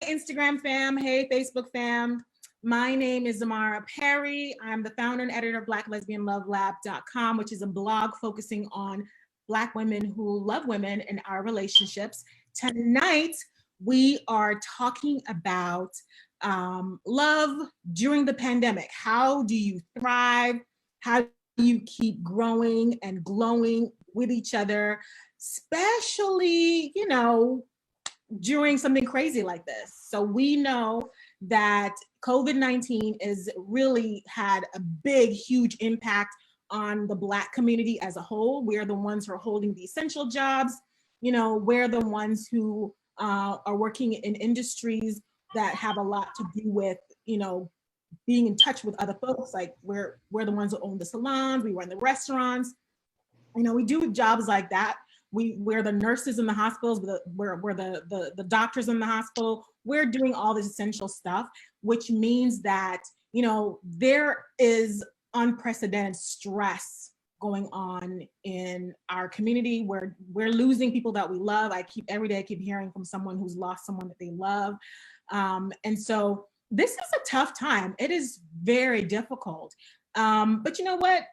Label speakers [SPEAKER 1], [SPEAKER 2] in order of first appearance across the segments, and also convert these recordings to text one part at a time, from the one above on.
[SPEAKER 1] Instagram fam. Hey, Facebook fam. My name is Zamara Perry. I'm the founder and editor of BlackLesbianLoveLab.com, which is a blog focusing on Black women who love women in our relationships. Tonight, we are talking about love during the pandemic. How do you thrive? How do you keep growing and glowing with each other, especially, during something crazy like this? So we know that COVID-19 is really had a big, huge impact on the Black community as a whole. We're the ones who are holding the essential jobs. We're the ones who are working in industries that have a lot to do with, being in touch with other folks. Like we're the ones who own the salons, we run the restaurants. We do jobs like that. We're the nurses in the hospitals, we're the doctors in the hospital. We're doing all this essential stuff, which means that, there is unprecedented stress going on in our community where we're losing people that we love. Every day I keep hearing from someone who's lost someone that they love. And so this is a tough time. It is very difficult. But you know what?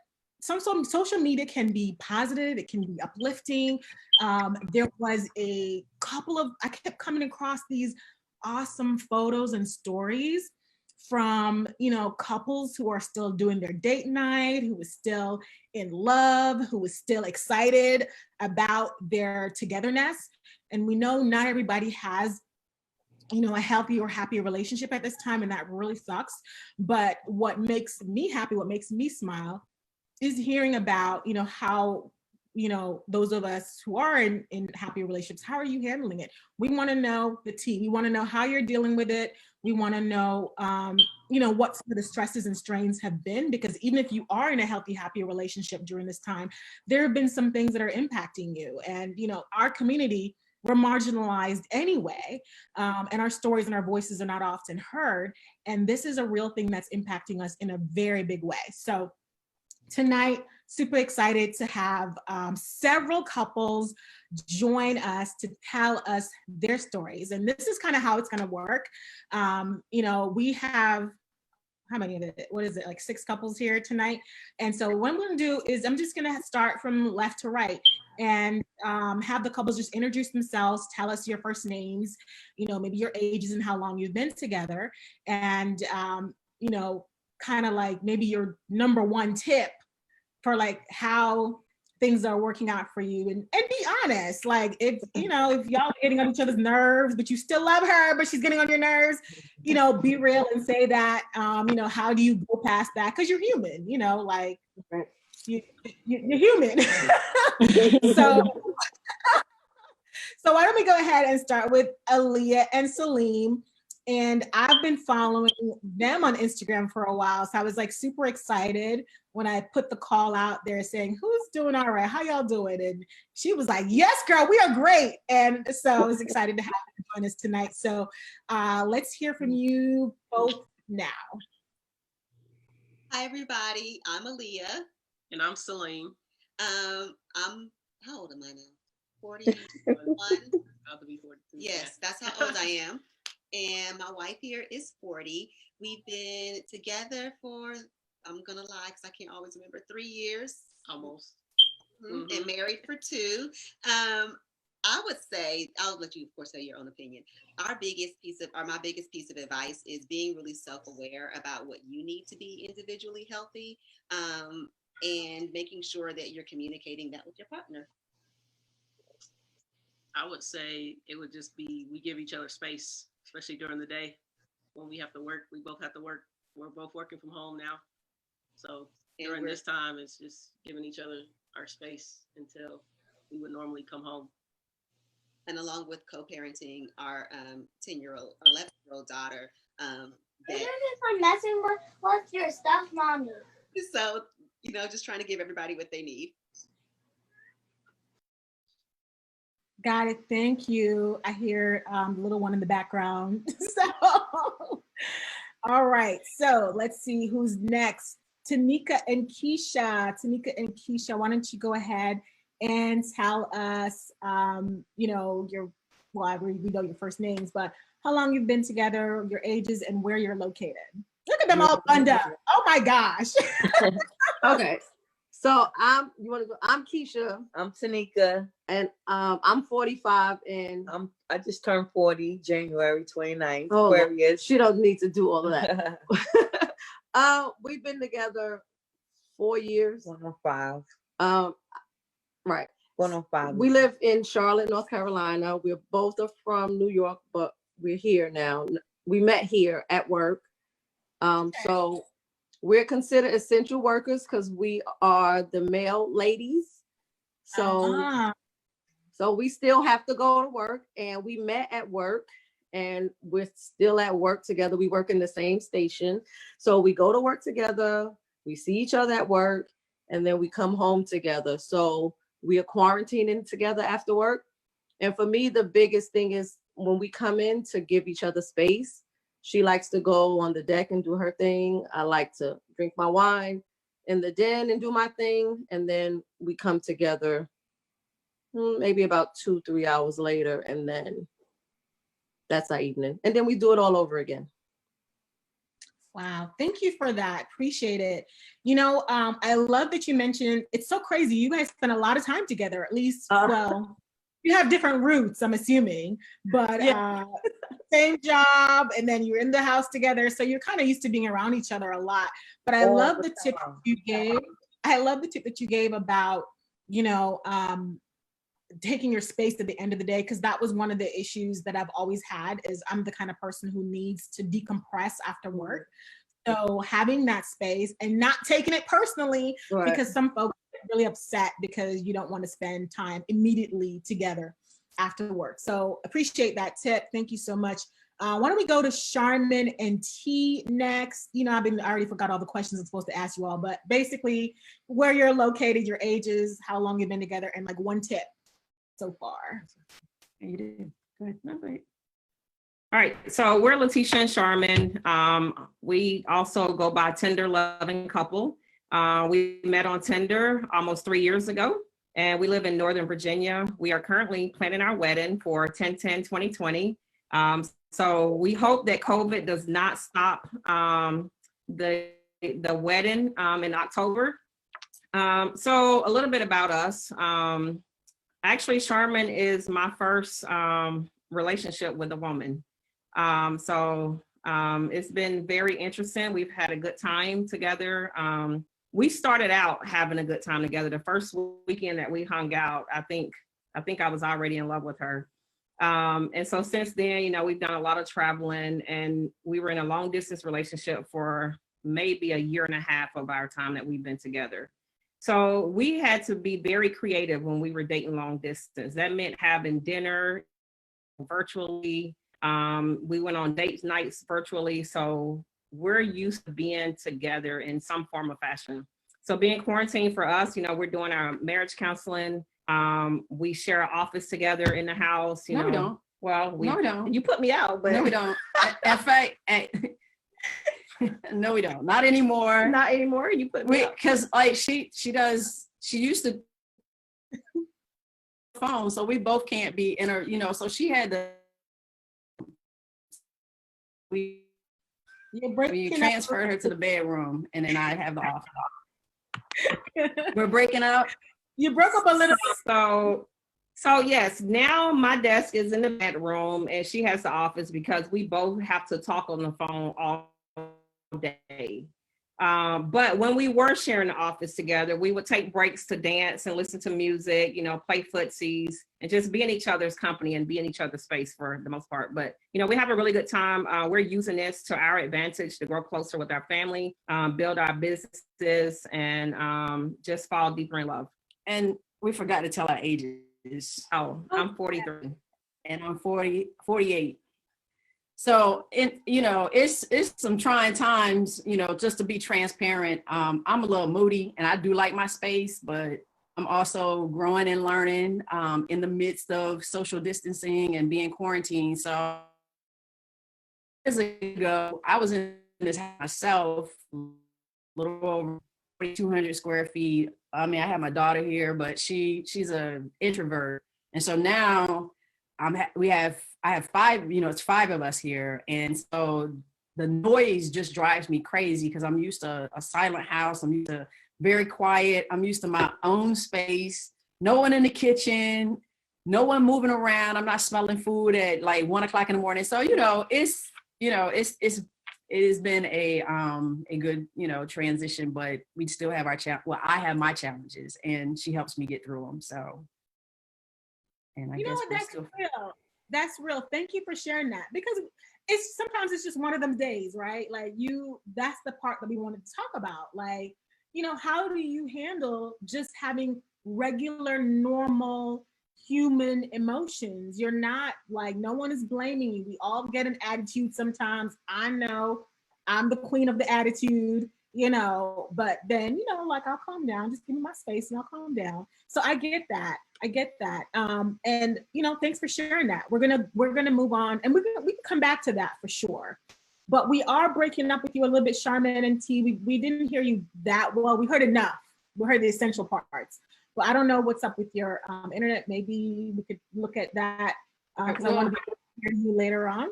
[SPEAKER 1] Some social media can be positive, it can be uplifting. There was I kept coming across these awesome photos and stories from, couples who are still doing their date night, who is still in love, who is still excited about their togetherness. And we know not everybody has a healthy or happy relationship at this time, and that really sucks. But what makes me happy, what makes me smile, is hearing about, how, those of us who are in happy relationships, how are you handling it? We want to know the tea. We want to know how you're dealing with it. We want to know, what some of the stresses and strains have been, because even if you are in a healthy, happy relationship during this time, there have been some things that are impacting you. And, our community, we're marginalized anyway, and our stories and our voices are not often heard. And this is a real thing that's impacting us in a very big way. So tonight, super excited to have several couples join us to tell us their stories. And this is kind of how it's going to work. We have, how many of it? What is it, like 6 couples here tonight? And so what I'm going to do is I'm just going to start from left to right and have the couples just introduce themselves, tell us your first names, maybe your ages and how long you've been together. And, kind of like maybe your number one tip for like how things are working out for you, and be honest. Like if y'all are getting on each other's nerves, but you still love her, but she's getting on your nerves, be real and say that. How do you go past that? Because you're human, like you're human. So why don't we go ahead and start with Aaliyah and Salim. And I've been following them on Instagram for a while. So I was like super excited when I put the call out there saying, who's doing all right? How y'all doing? And she was like, yes, girl, we are great. And so I was excited to have her join us tonight. So let's hear from you both now.
[SPEAKER 2] Hi, everybody. I'm Aaliyah.
[SPEAKER 3] And I'm Salim.
[SPEAKER 2] How old am I now? 41?
[SPEAKER 3] About to be 42.
[SPEAKER 2] Yes, that's how old I am. And my wife here is 40. We've been together for, I'm going to lie because I can't always remember, 3 years.
[SPEAKER 3] Almost.
[SPEAKER 2] Mm-hmm. And married for 2. I would say, I'll let you, of course, say your own opinion. My biggest piece of advice is being really self-aware about what you need to be individually healthy, and making sure that you're communicating that with your partner.
[SPEAKER 3] I would say it would just be, we give each other space, especially during the day when we have to work. We both have to work. We're both working from home now. So during this time, it's just giving each other our space until we would normally come home.
[SPEAKER 2] And along with co-parenting our 10-year-old, 11-year-old daughter.
[SPEAKER 4] What's your stuff, mommy?
[SPEAKER 2] So, just trying to give everybody what they need.
[SPEAKER 1] Got it. Thank you. I hear the little one in the background. So, all right. So let's see who's next. Tanika and Keisha. Why don't you go ahead and tell us, your well, we know your first names, but how long you've been together, your ages, and where you're located. Look at them all bundled up. Oh my gosh.
[SPEAKER 5] Okay. So I'm Keisha.
[SPEAKER 6] I'm Tanika.
[SPEAKER 5] And I'm 45 and
[SPEAKER 6] I just turned 40 January 29th.
[SPEAKER 5] Oh,
[SPEAKER 6] Aquarius.
[SPEAKER 5] she don't need to do all of that. We've been together 4 years.
[SPEAKER 6] 105.
[SPEAKER 5] Right.
[SPEAKER 6] 105.
[SPEAKER 5] We live in Charlotte, North Carolina. We're both are from New York, but we're here now. We met here at work. So we're considered essential workers because we are the male ladies. So so we still have to go to work, and we met at work, and we're still at work together. We work in the same station. So we go to work together, we see each other at work, and then we come home together. So we are quarantining together after work. And for me, the biggest thing is when we come in to give each other space. She likes to go on the deck and do her thing. I like to drink my wine in the den and do my thing. And then we come together maybe about 2-3 hours later, and then that's our evening. And then we do it all over again.
[SPEAKER 1] Wow, thank you for that. Appreciate it. You know, I love that you mentioned, it's so crazy. You guys spend a lot of time together, at least, well, you have different roots, I'm assuming, but same job, and then you're in the house together. So you're kind of used to being around each other a lot. But I love the tip you gave. I love the tip that you gave about, you know, taking your space at the end of the day, because that was one of the issues that I've always had. Is I'm the kind of person who needs to decompress after work. So having that space and not taking it personally, because some folks are really upset because you don't want to spend time immediately together after work. So appreciate that tip. Thank you so much. Why don't we go to Charmin and T next? You know, I already forgot all the questions I'm supposed to ask you all, but basically where you're located, your ages, how long you've been together, and like one tip so far.
[SPEAKER 3] You did. Good. No, great. All right. So we're Letitia and Charmin. We also go by Tinder Loving Couple. We met on Tinder almost 3 years ago, and we live in Northern Virginia. We are currently planning our wedding for 10/10/2020. So we hope that COVID does not stop the wedding in October. So a little bit about us. Actually, Charmin is my first relationship with a woman. So it's been very interesting. We've had a good time together. We started out having a good time together. The first weekend that we hung out, I think I was already in love with her. And so since then, you know, we've done a lot of traveling, and we were in a long distance relationship for maybe a year and a half of our time that we've been together. So we had to be very creative when we were dating long distance. That meant having dinner virtually. We went on date nights virtually. So we're used to being together in some form of fashion. So being quarantined for us, you know, we're doing our marriage counseling. We share an office together in the house. You know,
[SPEAKER 5] we don't.
[SPEAKER 3] Well,
[SPEAKER 5] no, we don't.
[SPEAKER 3] You put me out, but
[SPEAKER 5] no, we don't. In fact, no, we don't. Not anymore.
[SPEAKER 3] Not anymore. You put me out.
[SPEAKER 5] Because like she used to phone, so we both can't be in her, you know, so she had to we transferred her to the bedroom, and then I have the office. We're breaking up.
[SPEAKER 1] You broke up a little
[SPEAKER 3] bit. So yes, now my desk is in the bedroom and she has the office because we both have to talk on the phone all day. But when we were sharing the office together, we would take breaks to dance and listen to music, you know, play footsies, and just be in each other's company and be in each other's space for the most part. But, you know, we have a really good time. We're using this to our advantage to grow closer with our family, build our businesses, and just fall deeper in love.
[SPEAKER 5] And we forgot to tell our ages.
[SPEAKER 3] Oh, I'm 43.
[SPEAKER 5] And I'm 48. So, you know, it's some trying times, you know, just to be transparent. I'm a little moody and I do like my space, but I'm also growing and learning in the midst of social distancing and being quarantined. So years ago, I was in this house myself, a little over 200 square feet. I mean, I have my daughter here, but she's an introvert. And so now
[SPEAKER 7] I have five, it's five of us here. And so the noise just drives me crazy because I'm used to a silent house. I'm used to very quiet. I'm used to my own space. No one in the kitchen, no one moving around. I'm not smelling food at like 1 o'clock in the morning. So, it has been a good, transition, but we still have our I have my challenges and she helps me get through them. So, and I
[SPEAKER 1] You know
[SPEAKER 7] guess
[SPEAKER 1] what?
[SPEAKER 7] we're
[SPEAKER 1] That's
[SPEAKER 7] still.
[SPEAKER 1] real. That's real. Thank you for sharing that because sometimes it's just one of them days, right? Like that's the part that we wanted to talk about. Like, how do you handle just having regular, normal human emotions? You're not like, no one is blaming you. We all get an attitude sometimes. I know I'm the queen of the attitude, but then, like I'll calm down, just give me my space and I'll calm down. So I get that. And thanks for sharing that. We're gonna move on, and we can come back to that for sure. But we are breaking up with you a little bit, Charmaine and T. We didn't hear you that well. We heard enough. We heard the essential parts. But I don't know what's up with your internet. Maybe we could look at that because I want to be able to hear you later on.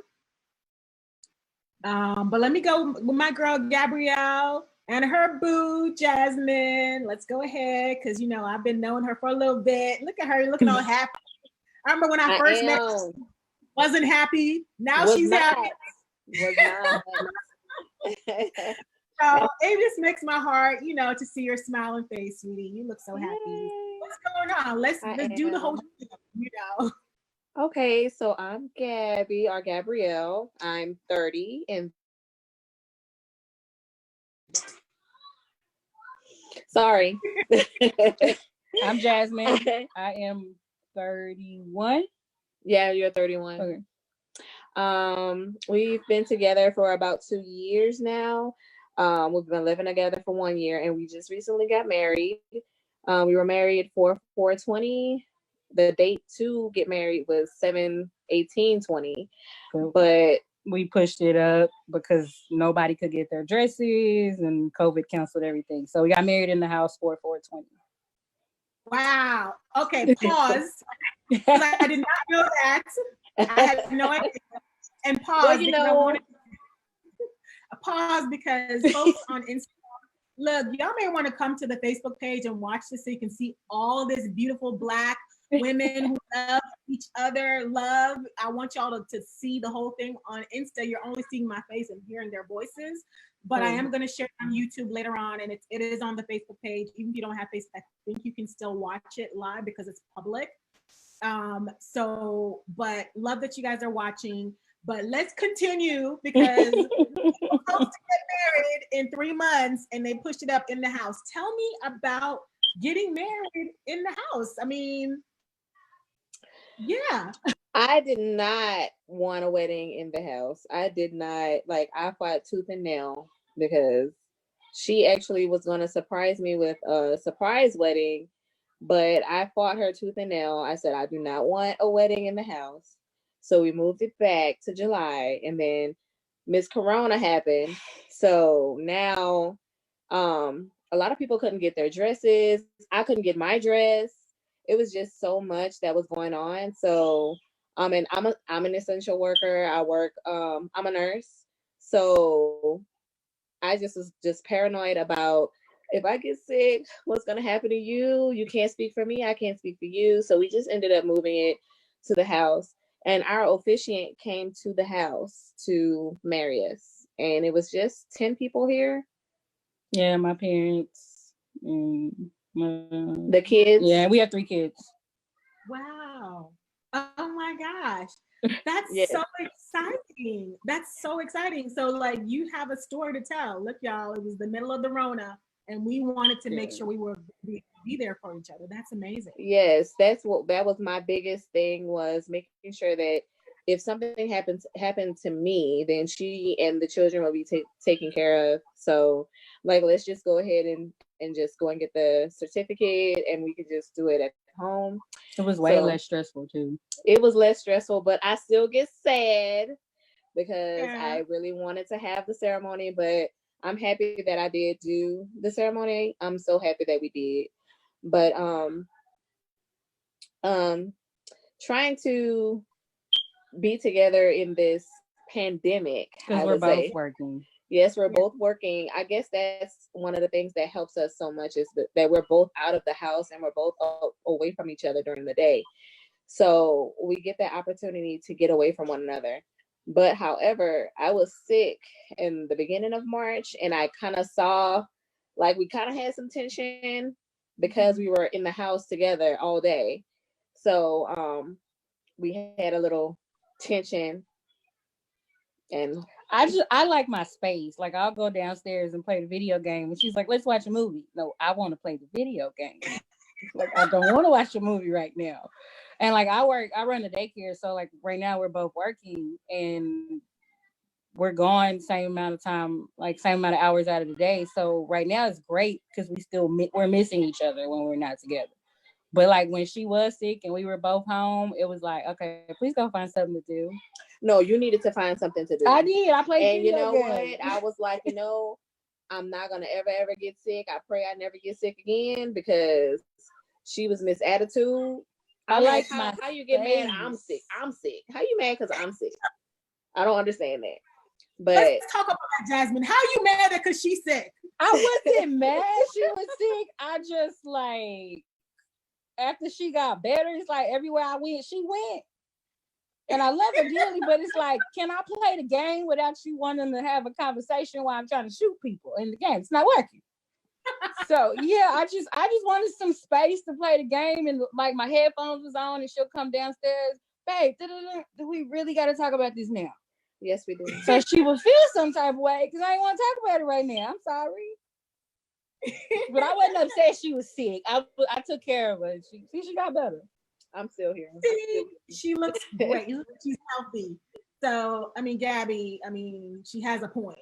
[SPEAKER 1] But let me go with my girl Gabrielle and her boo Jasmine. Let's go ahead because I've been knowing her for a little bit. Look at her looking all happy. I remember when I first met her, she wasn't happy. Now she's happy.
[SPEAKER 8] Was not.
[SPEAKER 1] So it just makes my heart, to see your smiling face, sweetie. You look so happy. What's going on? Let's do the whole thing,
[SPEAKER 8] Okay, so I'm Gabby or Gabrielle. I'm 30 and sorry.
[SPEAKER 9] I'm Jasmine. I am 31.
[SPEAKER 8] Yeah, you're 31.
[SPEAKER 9] Okay.
[SPEAKER 8] We've been together for about 2 years now. We've been living together for 1 year and we just recently got married. We were married for 4/20. The date to get married was 7/18/20, but
[SPEAKER 9] we pushed it up because nobody could get their dresses and COVID canceled everything. So we got married in the house for 4/20.
[SPEAKER 1] Wow. Okay, pause. I did not know that. I had no idea. And pause because I wanted to pause because folks on Instagram, look, y'all may want to come to the Facebook page and watch this so you can see all this beautiful Black women who love each other. I want y'all to see the whole thing on Insta. You're only seeing my face and hearing their voices, but I am going to share it on YouTube later on, and it is on the Facebook page. Even if you don't have Facebook, I think you can still watch it live because it's public. But love that you guys are watching. But let's continue because we're supposed to get married in 3 months and they pushed it up in the house. Tell me about getting married in the house. I mean, yeah.
[SPEAKER 8] I did not want a wedding in the house. I did not, I fought tooth and nail because she actually was going to surprise me with a surprise wedding, but I fought her tooth and nail. I said, I do not want a wedding in the house. So we moved it back to July, and then Miss Corona happened. So now a lot of people couldn't get their dresses. I couldn't get my dress. It was just so much that was going on. So and I'm an essential worker. I work, I'm a nurse. So I just was just paranoid about if I get sick, what's gonna happen to you? You can't speak for me, I can't speak for you. So we just ended up moving it to the house. And our officiant came to the house to marry us. And it was just 10 people here.
[SPEAKER 9] Yeah, my parents and
[SPEAKER 8] the kids.
[SPEAKER 9] Yeah, we have 3 kids.
[SPEAKER 1] Wow. Oh my gosh. That's so exciting. That's so exciting. So you have a story to tell. Look, y'all, it was the middle of the Rona and we wanted to make sure we were be there for each other. That's amazing.
[SPEAKER 8] Yes, that was my biggest thing, was making sure that if something happened to me, then she and the children will be taken care of. So let's just go ahead and just go and get the certificate and we could just do it at home.
[SPEAKER 9] It was way less stressful too.
[SPEAKER 8] It was less stressful, but I still get sad because I really wanted to have the ceremony, but I'm happy that I did do the ceremony. I'm so happy that we did. But trying to be together in this pandemic. I
[SPEAKER 9] Because we're
[SPEAKER 8] would
[SPEAKER 9] both
[SPEAKER 8] say.
[SPEAKER 9] working.
[SPEAKER 8] Yes, we're both working. I guess that's one of the things that helps us so much is that we're both out of the house and we're both away from each other during the day. So we get that opportunity to get away from one another. But however, I was sick in the beginning of March and I kind of saw like we kind of had some tension because we were in the house together all day. So we had a little tension and
[SPEAKER 9] I like my space. Like I'll go downstairs and play the video game, and she's like, "Let's watch a movie." No, I want to play the video game. Like I don't want to watch a movie right now. And like I run a daycare, so like right now we're both working and we're gone same amount of time, like same amount of hours out of the day. So right now it's great because we're missing each other when we're not together. But like when she was sick and we were both home, it was like, okay, please go find something to do.
[SPEAKER 8] no, you needed to find something to do.
[SPEAKER 9] I did. I played
[SPEAKER 8] And you
[SPEAKER 9] video
[SPEAKER 8] know
[SPEAKER 9] games.
[SPEAKER 8] what? I was like, I'm not gonna ever get sick. I pray I never get sick again because she was Miss Attitude.
[SPEAKER 9] I
[SPEAKER 8] I'm
[SPEAKER 9] like
[SPEAKER 8] how you get mad? I'm sick. I'm sick. How you mad because I'm sick? I don't understand that. But
[SPEAKER 1] Let's talk about that, Jasmine. How you mad at because she's sick?
[SPEAKER 9] I wasn't mad she was sick. I just like after she got better, it's like everywhere I went, she went. And I love her dearly, but it's like, can I play the game without you wanting to have a conversation while I'm trying to shoot people in the game? It's not working. So yeah, I just wanted some space to play the game, and like my headphones was on, and she'll come downstairs, babe. Do we really got to talk about this now?
[SPEAKER 8] yes, we do.
[SPEAKER 9] So she would feel some type of way because I ain't want to talk about it right now. I'm sorry. But I wasn't upset she was sick. I took care of her. She got better.
[SPEAKER 8] I'm still here.
[SPEAKER 1] She looks great. She's healthy. So, I mean, Gabby, she has a point,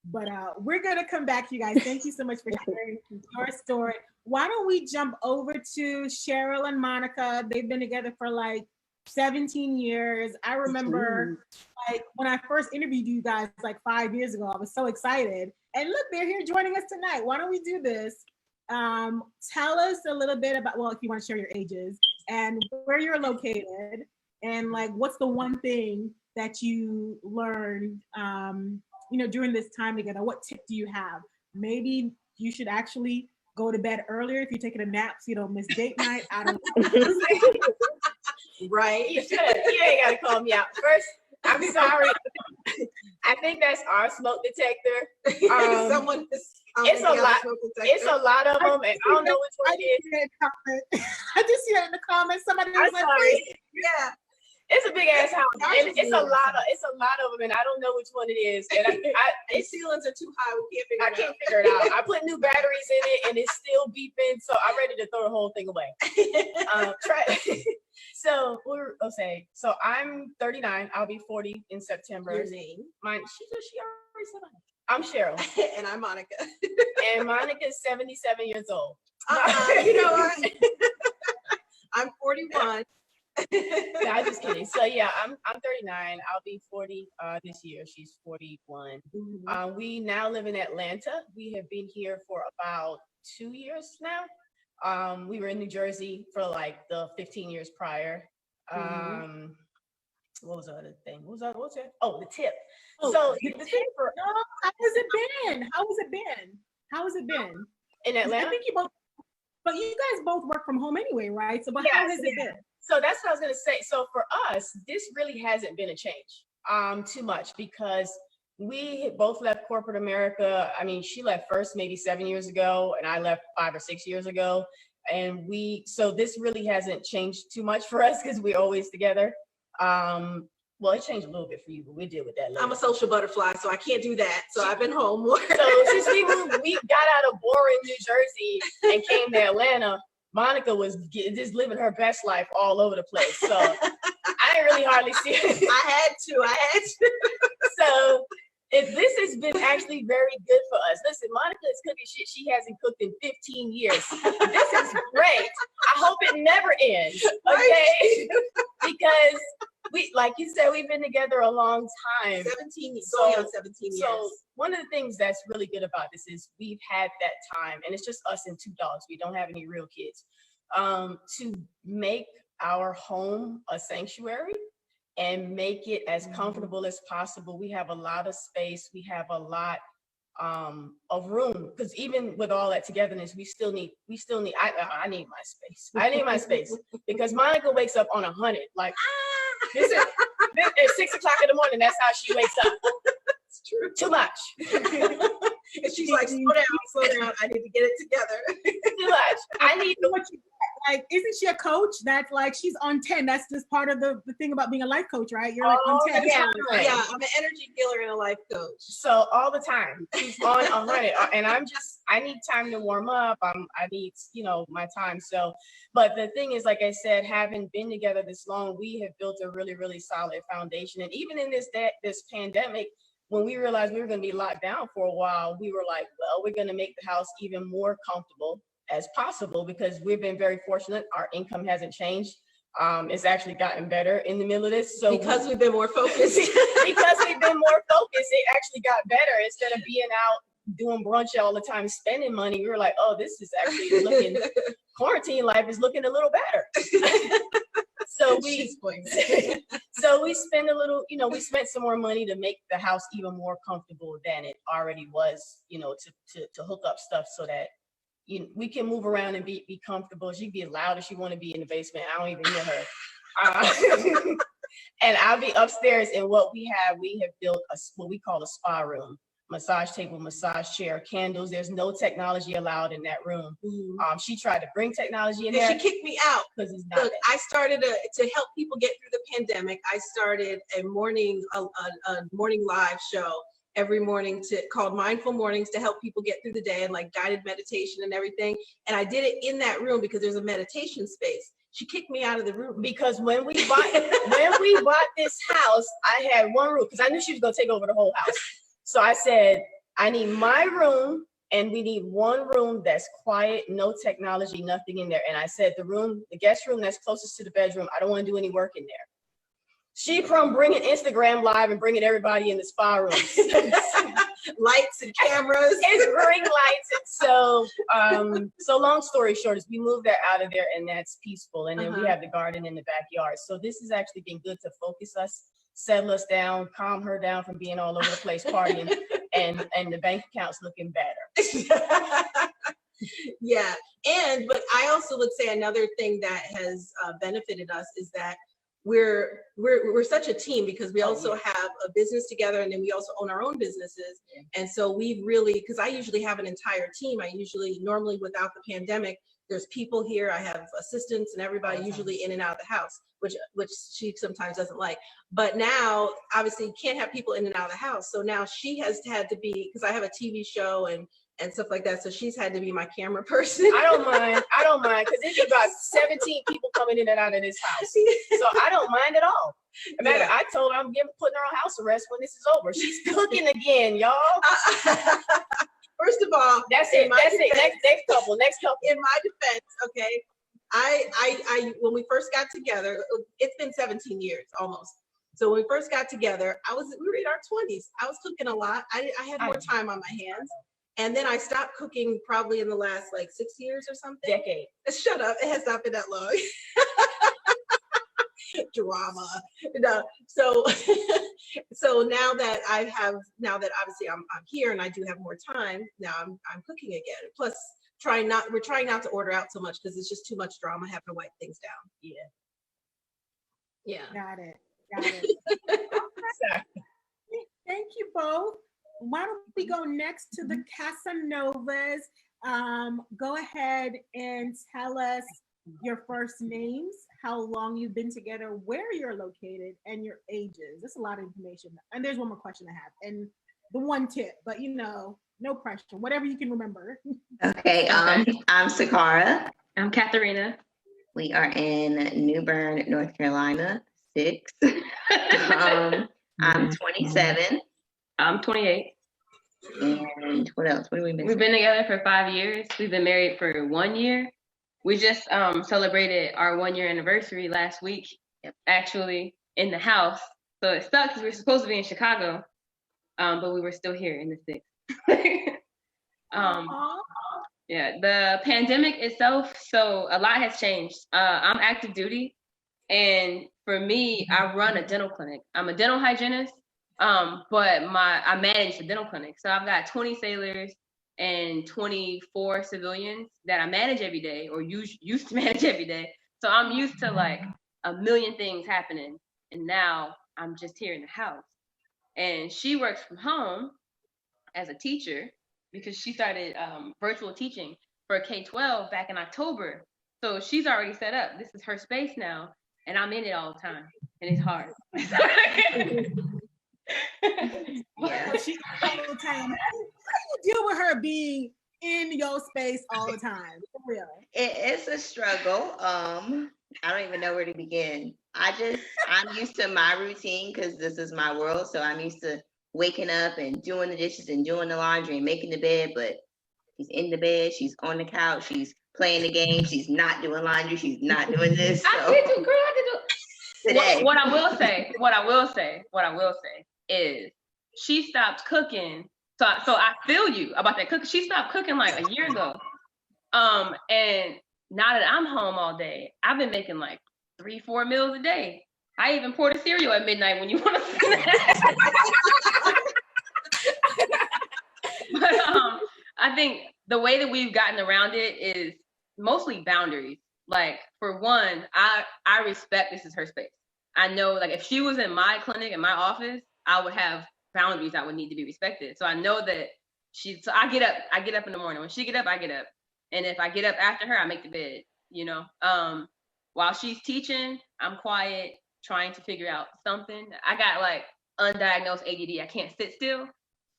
[SPEAKER 1] But we're going to come back to you guys. Thank you so much for sharing your story. Why don't we jump over to Cheryl and Monica? They've been together for like 17 years. I remember like when I first interviewed you guys like 5 years ago, I was so excited. And look, they're here joining us tonight. Why don't we do this? Tell us a little bit about, well, if you want to share your ages and where you're located and like, what's the one thing that you learned, during this time together? What tip do you have? Maybe you should actually go to bed earlier if you're taking a nap so you don't miss date night. I don't know.
[SPEAKER 10] Right. You should. You ain't gotta call me out. First, I'm sorry. I think that's our smoke detector.
[SPEAKER 6] Someone
[SPEAKER 10] it's a lot. It's a lot of them, and I don't know which one it is.
[SPEAKER 1] I just see it in the comments. Somebody was
[SPEAKER 10] I'm
[SPEAKER 1] like,
[SPEAKER 10] sorry.
[SPEAKER 6] Yeah.
[SPEAKER 10] It's a big ass house, and it's a lot of them, and I don't know which one it is. And
[SPEAKER 6] The ceilings are too high. We can't
[SPEAKER 10] figure it out. I put new batteries in it, and it's still beeping. So I'm ready to throw the whole thing away. So I'm 39. I'll be 40 in September.
[SPEAKER 6] Your name?
[SPEAKER 10] Mine. She already said mine. I'm Cheryl.
[SPEAKER 6] And I'm Monica.
[SPEAKER 10] And Monica's 77 years old.
[SPEAKER 6] You know what? I'm 41.
[SPEAKER 10] No, I'm just kidding. So yeah, I'm 39. I'll be 40 this year. She's 41.
[SPEAKER 6] Mm-hmm.
[SPEAKER 10] We now live in Atlanta. We have been here for about 2 years now. We were in New Jersey for like the 15 years prior. What was the other thing? What was it? Oh, the tip. So the tip for
[SPEAKER 1] how has it been? How has it been?
[SPEAKER 10] In Atlanta?
[SPEAKER 1] I think but you guys both work from home anyway, right? So, but how has it been?
[SPEAKER 10] So that's what I was gonna say. So for us, this really hasn't been a change too much because we both left corporate America. I mean, she left first maybe 7 years ago, and I left 5 or 6 years ago. And so this really hasn't changed too much for us because we're always together. Well, it changed a little bit for you, but we deal with that later.
[SPEAKER 6] I'm a social butterfly, so I can't do that. So I've been home more.
[SPEAKER 10] So since we got out of boring New Jersey and came to Atlanta, Monica was just living her best life all over the place. So I didn't really hardly see it.
[SPEAKER 6] I had to.
[SPEAKER 10] So this has been actually very good for us. Listen, Monica is cooking shit she hasn't cooked in 15 years. This is great. I hope it never ends. Okay? Because like you said, we've been together a long time.
[SPEAKER 6] 17 years.
[SPEAKER 10] So one of the things that's really good about this is we've had that time, and it's just us and 2 dogs. We don't have any real kids. To make our home a sanctuary. and make it as comfortable as possible. We have a lot of space. We have a lot of room, because even with all that togetherness, we still need I need my space. I need my space because Monica wakes up on 100. Like this is at 6 o'clock in the morning. That's how she wakes up. It's true. Too much.
[SPEAKER 6] And she's like, slow down. I need to get it together.
[SPEAKER 10] Too much. I need to.
[SPEAKER 1] Like, isn't she a coach? That's like, she's on 10. That's just part of the thing about being a life coach, right? You're like on 10.
[SPEAKER 6] Yeah, yeah, I'm an energy killer and a life coach.
[SPEAKER 10] So all the time she's on 100, and I need time to warm up. I need, my time. So, but the thing is, like I said, having been together this long, we have built a really, really solid foundation. And even in this pandemic, when we realized we were going to be locked down for a while, we were like, well, we're going to make the house even more comfortable as possible, because we've been very fortunate. Our income hasn't changed. It's actually gotten better in the middle of this. So
[SPEAKER 6] because we've been more focused.
[SPEAKER 10] It actually got better. Instead of being out doing brunch all the time, spending money, we were like, oh, this is actually looking, quarantine life is looking a little better. So we spend a little, we spent some more money to make the house even more comfortable than it already was, to hook up stuff so that we can move around and be comfortable. She can be as loud as she want to be in the basement. I don't even hear her. And I'll be upstairs, and what we have built what we call a spa room. Massage table, massage chair, candles. There's no technology allowed in that room. Mm-hmm. She tried to bring technology in there.
[SPEAKER 6] She kicked me out
[SPEAKER 10] because it's not.
[SPEAKER 6] Look, I started to help people get through the pandemic. I started a morning live show every morning called Mindful Mornings, to help people get through the day, and like guided meditation and everything. And I did it in that room because there's a meditation space. She kicked me out of the room
[SPEAKER 10] because when we bought this house, I had one room because I knew she was gonna take over the whole house. So I said, I need my room, and we need one room that's quiet, no technology, nothing in there. And I said, the guest room that's closest to the bedroom, I don't want to do any work in there. She from bringing Instagram live and bringing everybody in the spa room.
[SPEAKER 6] Lights and cameras.
[SPEAKER 10] It's ring lights. And so long story short is we moved that out of there, and that's peaceful. And then we have the garden in the backyard. So this has actually been good to focus us, settle us down, calm her down from being all over the place partying, and the bank account's looking better.
[SPEAKER 6] Yeah, but I also would say another thing that has benefited us is that we're such a team, because we also have a business together, and then we also own our own businesses. And so we've really, because I usually have an entire team. Normally without the pandemic, there's people here. I have assistants and everybody usually in and out of the house, which she sometimes doesn't like. But now, obviously, you can't have people in and out of the house. So now she has had to be, because I have a TV show and stuff like that. So she's had to be my camera person.
[SPEAKER 10] I don't mind, because there's about 17 people coming in and out of this house. So I don't mind at all. Matter, I told her I'm putting her on house arrest when this is over. She's cooking again, y'all.
[SPEAKER 6] First of all,
[SPEAKER 10] that's it. Next couple.
[SPEAKER 6] In my defense, okay, I when we first got together, it's been 17 years almost. So when we first got together, we were in our 20s. I was cooking a lot. I had more time on my hands. And then I stopped cooking probably in the last 6 years or something.
[SPEAKER 10] Decade.
[SPEAKER 6] Shut up. It has not been that long. Drama. No. So now that obviously I'm here and I do have more time, now I'm cooking again. Plus we're trying not to order out so much because it's just too much drama having to wipe things down. Yeah.
[SPEAKER 1] Got it. Thank you both. Why don't we go next to the Casanovas? Go ahead and tell us your first names, how long you've been together, where you're located, and your ages. That's a lot of information. And there's one more question I have, and the one tip, but no pressure, whatever you can remember.
[SPEAKER 11] Okay, I'm Sakara.
[SPEAKER 12] I'm Katharina.
[SPEAKER 11] We are in New Bern, North Carolina, 6. I'm 27.
[SPEAKER 12] I'm 28.
[SPEAKER 11] And what else? We've been
[SPEAKER 12] together for 5 years. We've been married for 1 year. We just celebrated our 1 year anniversary last week, actually in the house. So it sucks because we were supposed to be in Chicago, but we were still here in the 6th. Yeah, the pandemic itself, so a lot has changed. I'm active duty, And for me, I run a dental clinic. I'm a dental hygienist, but I manage the dental clinic. So I've got 20 sailors and 24 civilians that I manage every day, or used to manage every day. So I'm used to like a million things happening. And now I'm just here in the house. And she works from home as a teacher because she started virtual teaching for K-12 back in October. So she's already set up. This is her space now, and I'm in it all the time, and it's hard.
[SPEAKER 1] Yeah, she's all the time. How do you deal with her being in your space all the time? For real.
[SPEAKER 11] It's a struggle. I don't even know where to begin. I'm used to my routine because this is my world. So I'm used to waking up and doing the dishes and doing the laundry and making the bed. But she's in the bed, she's on the couch, she's playing the game, she's not doing laundry, she's not doing this. So.
[SPEAKER 12] I did do, girl. I did do.
[SPEAKER 11] Today.
[SPEAKER 12] What I will say is she stopped cooking. So I feel you about that cooking. She stopped cooking like a year ago. And now that I'm home all day, I've been making like 3-4 meals a day. I even poured a cereal at midnight when you want to snack. But I think the way that we've gotten around it is mostly boundaries. Like, for one, I respect this is her space. I know, like, if she was in my clinic, in my office, I would have boundaries that would need to be respected. So I know that so I get up in the morning. When she get up, I get up. And if I get up after her, I make the bed, you know. While she's teaching, I'm quiet, trying to figure out something. I got like undiagnosed ADD. I can't sit still.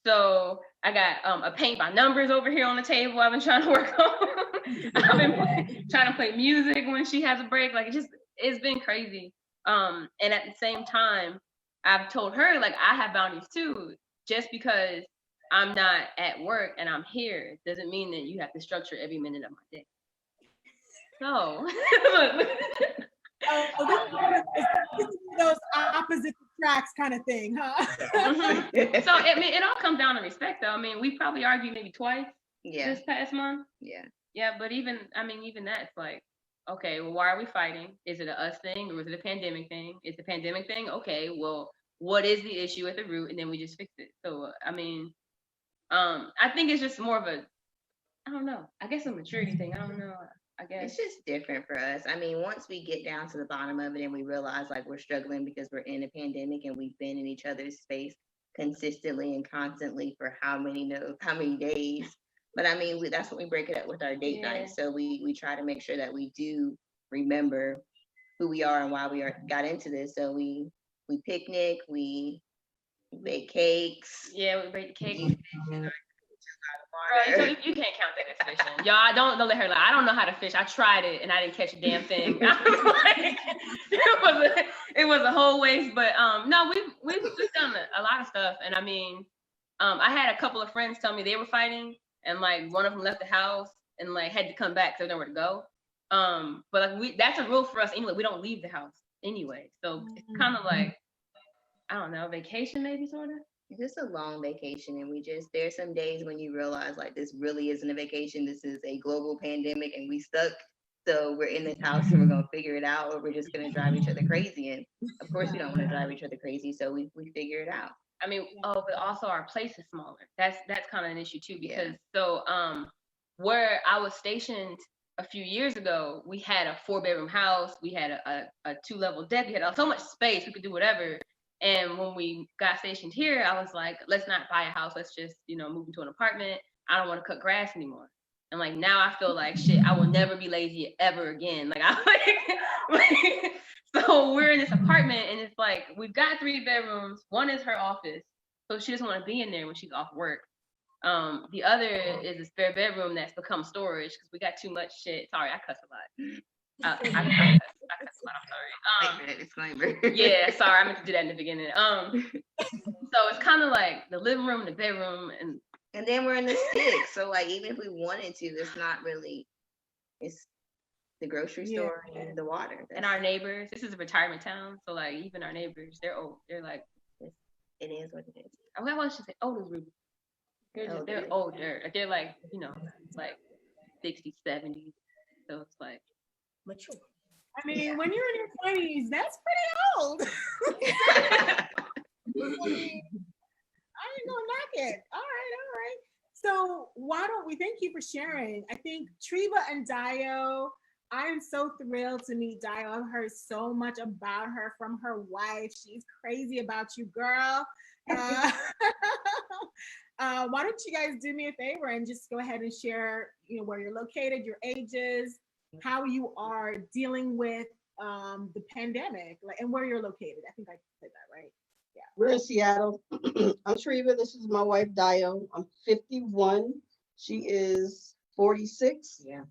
[SPEAKER 12] So I got a paint by numbers over here on the table I've been trying to work on. I've been trying to play music when she has a break. Like, it's been crazy. And at the same time, I've told her, like, I have boundaries too. Just because I'm not at work and I'm here doesn't mean that you have to structure every minute of my day. So
[SPEAKER 1] those opposite tracks kind of thing, huh?
[SPEAKER 12] Mm-hmm. So I mean, it all comes down to respect, though. I mean, we probably argued maybe twice this past month. Yeah, but even that's like, okay, well, why are we fighting? Is it a us thing or is it a pandemic thing? Is the pandemic thing? Okay, well, what is the issue at the root? And then we just fix it. So I mean, I think it's just more of a, I don't know, I guess a maturity thing. I don't know. I guess
[SPEAKER 11] it's just different for us. I mean, once we get down to the bottom of it and we realize like we're struggling because we're in a pandemic and we've been in each other's space consistently and constantly for how many days. But I mean, that's when we break it up with our date night. So we try to make sure that we do remember who we are and why we got into this. So we picnic, we bake cakes.
[SPEAKER 12] Yeah, we bake the cake. Girl, you can't count that as fishing. Y'all, don't let her lie. I don't know how to fish. I tried it and I didn't catch a damn thing. I was like, it was a whole waste. But no, we've just done a lot of stuff. And I mean, I had a couple of friends tell me they were fighting, and like one of them left the house and like had to come back because they nowhere to go. But like that's a rule for us anyway. We don't leave the house anyway. So it's kind of like, I don't know, vacation maybe, sort of.
[SPEAKER 11] Just a long vacation, and there's some days when you realize like this really isn't a vacation. This is a global pandemic and we stuck. So we're in this house and we're gonna figure it out, or we're just gonna drive each other crazy. And of course we don't want to drive each other crazy, so we figure it out.
[SPEAKER 12] I mean, but also our place is smaller. That's kind of an issue too, because where I was stationed a few years ago, we had a 4-bedroom house, we had a 2-level deck, we had so much space, we could do whatever. And when we got stationed here, I was like, let's not buy a house. Let's just, move into an apartment. I don't want to cut grass anymore. And like, now I feel like shit, I will never be lazy ever again. Like, so we're in this apartment and it's like, we've got 3 bedrooms. One is her office. So she doesn't want to be in there when she's off work. The other is a spare bedroom that's become storage because we got too much shit. Sorry, I cuss a lot. I cuss a lot. I'm sorry.
[SPEAKER 11] Disclaimer.
[SPEAKER 12] Yeah, sorry, I meant to do that in the beginning. So it's kind of like the living room, the bedroom,
[SPEAKER 11] and then we're in the sticks. So like, even if we wanted to, it's not really. It's the grocery store and the water.
[SPEAKER 12] And our neighbors. This is a retirement town, so like even our neighbors, they're old. They're like,
[SPEAKER 11] it is what it is.
[SPEAKER 12] I want to say old as Ruby. They're older. They're like, like 60s, 70s. So it's like
[SPEAKER 6] mature.
[SPEAKER 1] I mean, when you're in your 20s, that's pretty old. I ain't gonna knock it. All right, all right. So why don't we thank you for sharing? I think Treva and Dio, I am so thrilled to meet Dio. I've heard so much about her from her wife. She's crazy about you, girl. Why don't you guys do me a favor and just go ahead and share, where you're located, your ages, how you are dealing with the pandemic, and where you're located. I think I said that right. Yeah.
[SPEAKER 13] We're in Seattle. I'm Treva. This is my wife, Dio. I'm 51. She is 46.
[SPEAKER 8] Yeah.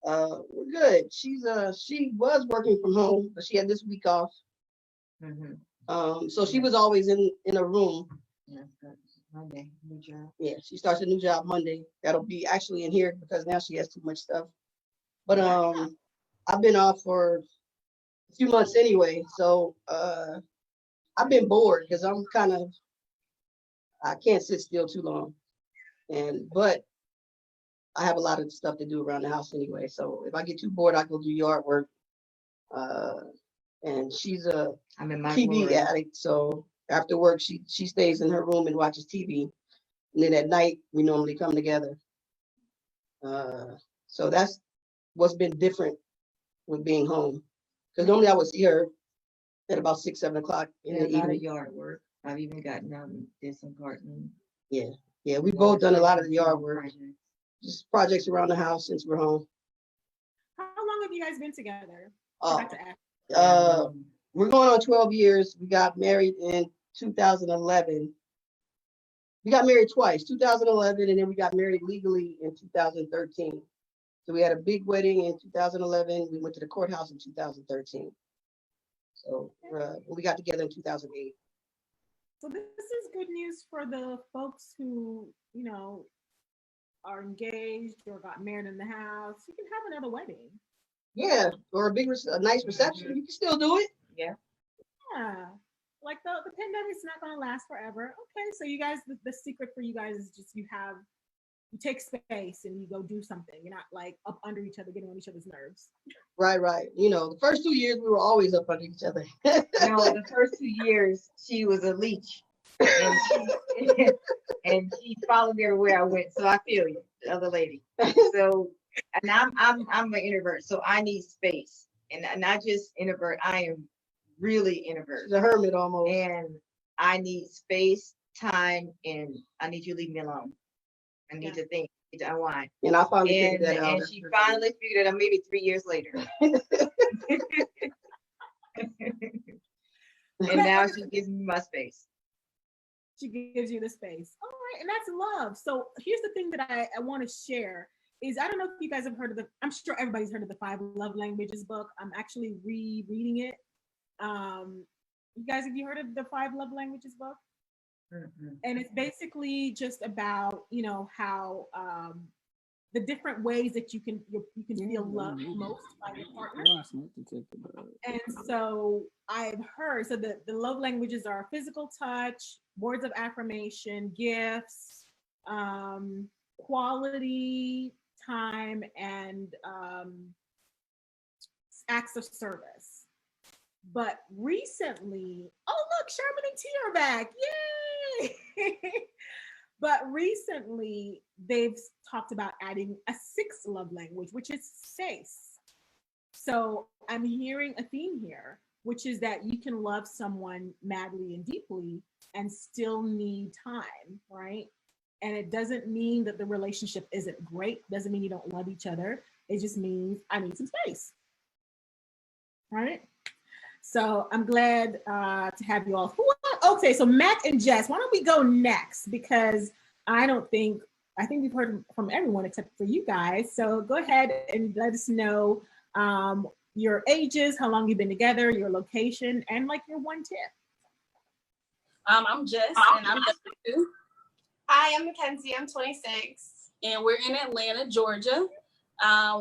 [SPEAKER 13] We're good. She was working from home, but she had this week off. So she was always in a room.
[SPEAKER 8] Yeah, Monday, new job.
[SPEAKER 13] Yeah, she starts a new job Monday. That'll be actually in here because now she has too much stuff. But I've been off for a few months anyway, so I've been bored because I can't sit still too long. But I have a lot of stuff to do around the house anyway. So if I get too bored, I go do yard work. And she's
[SPEAKER 8] I'm in my
[SPEAKER 13] TV
[SPEAKER 8] glory.
[SPEAKER 13] addict. So after work, she stays in her room and watches TV. And then at night, we normally come together. So that's what's been different with being home. Because normally I would see her at about 6, 7 o'clock in the
[SPEAKER 8] A lot of
[SPEAKER 13] evening.
[SPEAKER 8] yard work. I've even gotten out and did some gardening.
[SPEAKER 13] Yeah, we've both done a lot of the yard work. Just projects around the house since we're home.
[SPEAKER 1] How long have you guys been together? I forgot to ask.
[SPEAKER 13] We're going on 12 years. We got married in 2011. We got married twice, 2011, and then we got married legally in 2013. So we had a big wedding in 2011. We went to the courthouse in 2013. So we got together in 2008.
[SPEAKER 1] So this is good news for the folks who, are engaged or got married in the house. You can have another wedding.
[SPEAKER 13] Yeah, or a nice reception. You can still do it.
[SPEAKER 8] Yeah.
[SPEAKER 1] Yeah. Like the pandemic's not going to last forever. Okay, so you guys, the secret for you guys is just you take space and you go do something. You're not like up under each other, getting on each other's nerves.
[SPEAKER 13] Right. The first 2 years we were always up under each other.
[SPEAKER 8] No, the first 2 years she was a leech, and she followed me everywhere I went. So I feel you, the other lady. So, and I'm an introvert, so I need space, and not just introvert. I am really introvert.
[SPEAKER 13] She's a hermit almost.
[SPEAKER 8] And I need space, time, and I need you to leave me alone. I need to think, I need to unwind.
[SPEAKER 13] And I finally figured that out.
[SPEAKER 8] And she finally figured it out maybe 3 years later. And now she gives me my space.
[SPEAKER 1] She gives you the space. All right, and that's love. So here's the thing that I want to share is, I don't know if you guys have heard of I'm sure everybody's heard of the 5 Love Languages book. I'm actually rereading it. You guys, have you heard of the 5 Love Languages book?
[SPEAKER 8] Mm-hmm.
[SPEAKER 1] And it's basically just about, how the different ways that you can feel loved most by your partner. And so I've heard, so the love languages are physical touch, words of affirmation, gifts, quality time, and acts of service. But recently, oh look, Sherman and T are back. Yay! But recently, they've talked about adding a 6th love language, which is space. So I'm hearing a theme here, which is that you can love someone madly and deeply and still need time, right? And it doesn't mean that the relationship isn't great. Doesn't mean you don't love each other. It just means I need some space, right? So I'm glad to have you all. Okay, so Matt and Jess, why don't we go next? Because I think we've heard from everyone except for you guys. So go ahead and let us know your ages, how long you've been together, your location, and like your one tip.
[SPEAKER 14] I'm Jess, and I'm 32.
[SPEAKER 15] Hi, I'm Mackenzie. I'm 26.
[SPEAKER 14] And we're in Atlanta, Georgia.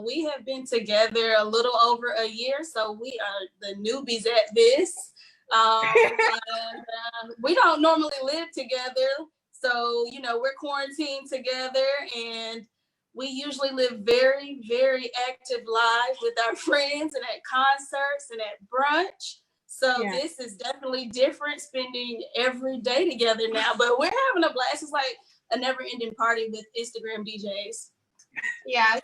[SPEAKER 14] We have been together a little over a year, so we are the newbies at this. We don't normally live together, so we're quarantined together, and we usually live very, very active lives with our friends and at concerts and at brunch. So this is definitely different, spending every day together now, but we're having a blast. It's like a never ending party with Instagram DJs.
[SPEAKER 15] Yeah, so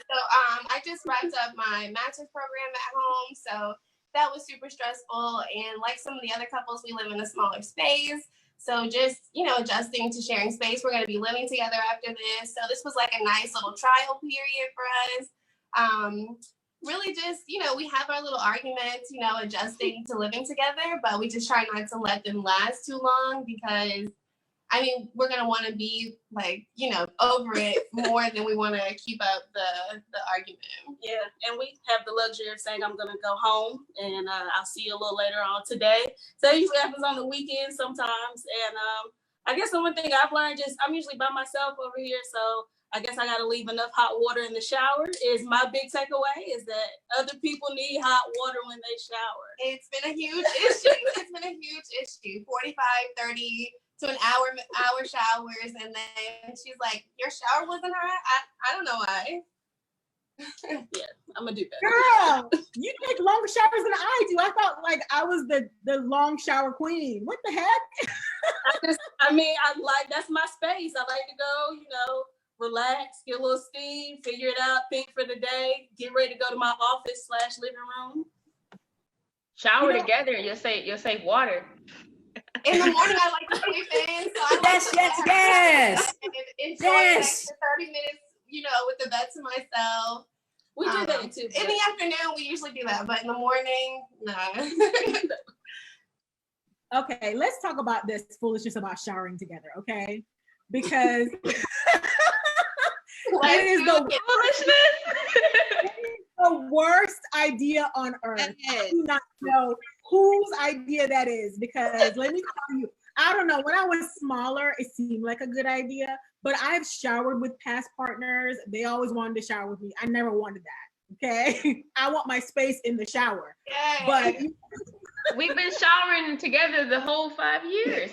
[SPEAKER 15] I just wrapped up my master's program at home, so that was super stressful. And like some of the other couples, we live in a smaller space. So just, adjusting to sharing space. We're going to be living together after this. So this was like a nice little trial period for us. Really just, we have our little arguments, adjusting to living together, but we just try not to let them last too long because, we're going to want to be like, over it more than we want to keep up the argument.
[SPEAKER 14] Yeah, and we have the luxury of saying I'm going to go home and I'll see you a little later on today. So it usually happens on the weekends sometimes. And I guess the one thing I've learned is I'm usually by myself over here. So I guess I got to leave enough hot water in the shower is my big takeaway, is that other people need hot water when they shower.
[SPEAKER 15] It's been a huge issue. It's been a huge issue. 45, 30 to an hour showers. And then she's like, your shower wasn't hot? I don't know why.
[SPEAKER 14] Yeah, I'm gonna do that.
[SPEAKER 1] Girl, you take longer showers than I do. I thought like I was the long shower queen. What the heck?
[SPEAKER 14] I like, that's my space. I like to go, relax, get a little steam, figure it out, think for the day, get ready to go to my office / living room.
[SPEAKER 12] Shower together, you'll save water.
[SPEAKER 15] In the morning, I like to sleep in. So I
[SPEAKER 7] yes.
[SPEAKER 15] enjoy the extra 30 minutes, with the bed to myself.
[SPEAKER 14] We do that too.
[SPEAKER 15] In the afternoon, we usually do that, but in the morning, no.
[SPEAKER 1] Okay, let's talk about this foolishness about showering together, okay? Because it is the worst idea on earth. I do not know whose idea that is, because let me tell you, I don't know, when I was smaller, it seemed like a good idea, but I've showered with past partners. They always wanted to shower with me. I never wanted that, okay? I want my space in the shower.
[SPEAKER 15] Yay.
[SPEAKER 1] But
[SPEAKER 12] we've been showering together the whole 5 years.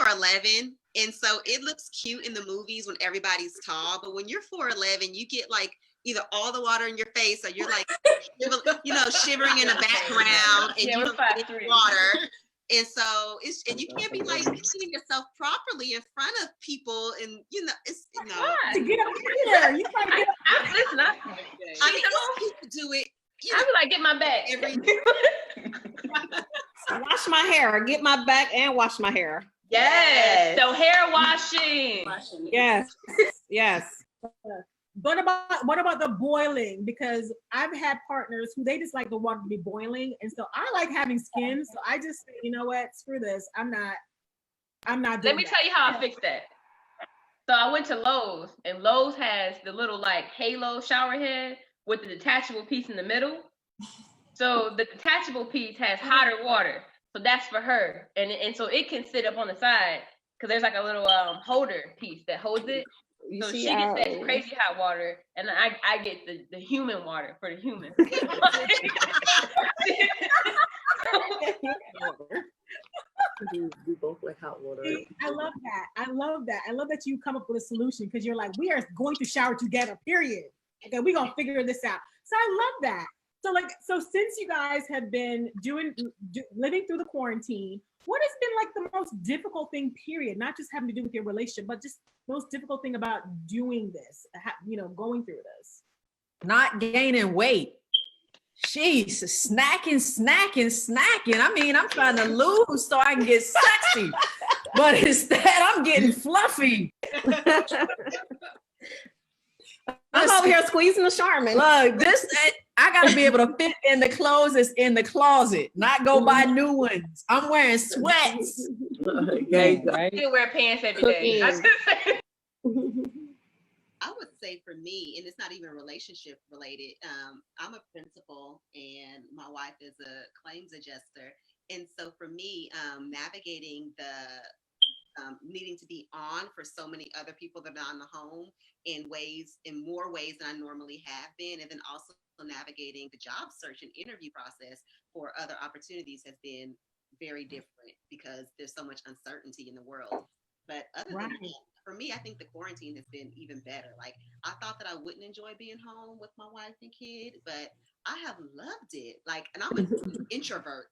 [SPEAKER 2] 4'11", and so it looks cute in the movies when everybody's tall, but when you're 4'11", you get like either all the water in your face, or you're like, shivering in the background, and you don't get water. And so and you can't be like cleaning yourself properly in front of people, and it's
[SPEAKER 1] to get up here. You trying to get up
[SPEAKER 12] listen,
[SPEAKER 2] people do it.
[SPEAKER 12] I be like, get my back.
[SPEAKER 16] Wash my hair, get my back, and wash my hair.
[SPEAKER 12] Yes. So hair washing.
[SPEAKER 16] Yes.
[SPEAKER 1] What about the boiling? Because I've had partners who they just like the water to be boiling, and so I like having skin. So I just say, you know what? Screw this. I'm not doing
[SPEAKER 12] Let me tell you how I fixed that. So I went to Lowe's, and Lowe's has the little like halo shower head with the detachable piece in the middle. So the detachable piece has hotter water. So that's for her. And so it can sit up on the side because there's like a little holder piece that holds it. So she gets that crazy hot water, and I get the human water for the human.
[SPEAKER 5] We both like hot water.
[SPEAKER 1] I love that you come up with a solution, because you're like, we are going to shower together, period. Okay, we're gonna figure this out. So I love that. So since you guys have been living through the quarantine, what has been like the most difficult thing, period? Not just having to do with your relationship, but just most difficult thing about doing this, going through this?
[SPEAKER 7] Not gaining weight. Jeez, snacking. I mean, I'm trying to lose so I can get sexy, but instead I'm getting fluffy.
[SPEAKER 16] I'm over here squeezing the Charmin.
[SPEAKER 7] Look, I gotta be able to fit in the clothes that's in the closet, not go buy new ones. I'm wearing sweats.
[SPEAKER 12] Okay, I still wear pants every day.
[SPEAKER 2] I would say for me, and it's not even relationship related, I'm a principal and my wife is a claims adjuster. And so for me, navigating the needing to be on for so many other people that are in the home in more ways than I normally have been, and then also navigating the job search and interview process for other opportunities has been very different because there's so much uncertainty in the world. But other than that, for me, I think the quarantine has been even better. Like, I thought that I wouldn't enjoy being home with my wife and kid, but I have loved it. Like, and I'm an introvert.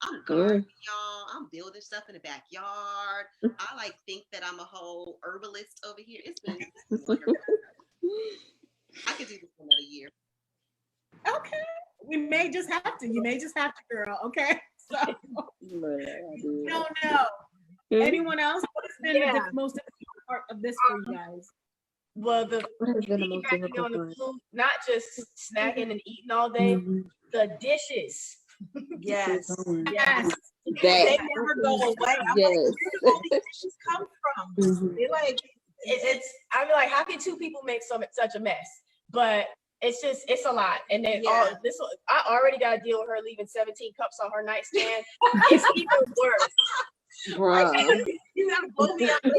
[SPEAKER 2] I'm gardening, y'all. I'm building stuff in the backyard. I like think that I'm a whole herbalist over here. It's been wonderful. I could do this for another year.
[SPEAKER 1] Okay. We may just have to. You may just have to, girl. Okay. So don't know. Anyone else? What has been the most difficult part of this for you guys?
[SPEAKER 6] Well, piggybacking on the food, not just snacking and eating all day, the dishes. Yes. They never go away. I'm like, where do all these dishes come from? They're like, I mean, like, how can two people make such a mess? But it's a lot. And then I already got to deal with her leaving 17 cups on her nightstand. It's even worse.
[SPEAKER 5] Bruh.
[SPEAKER 6] You gotta blow me up. I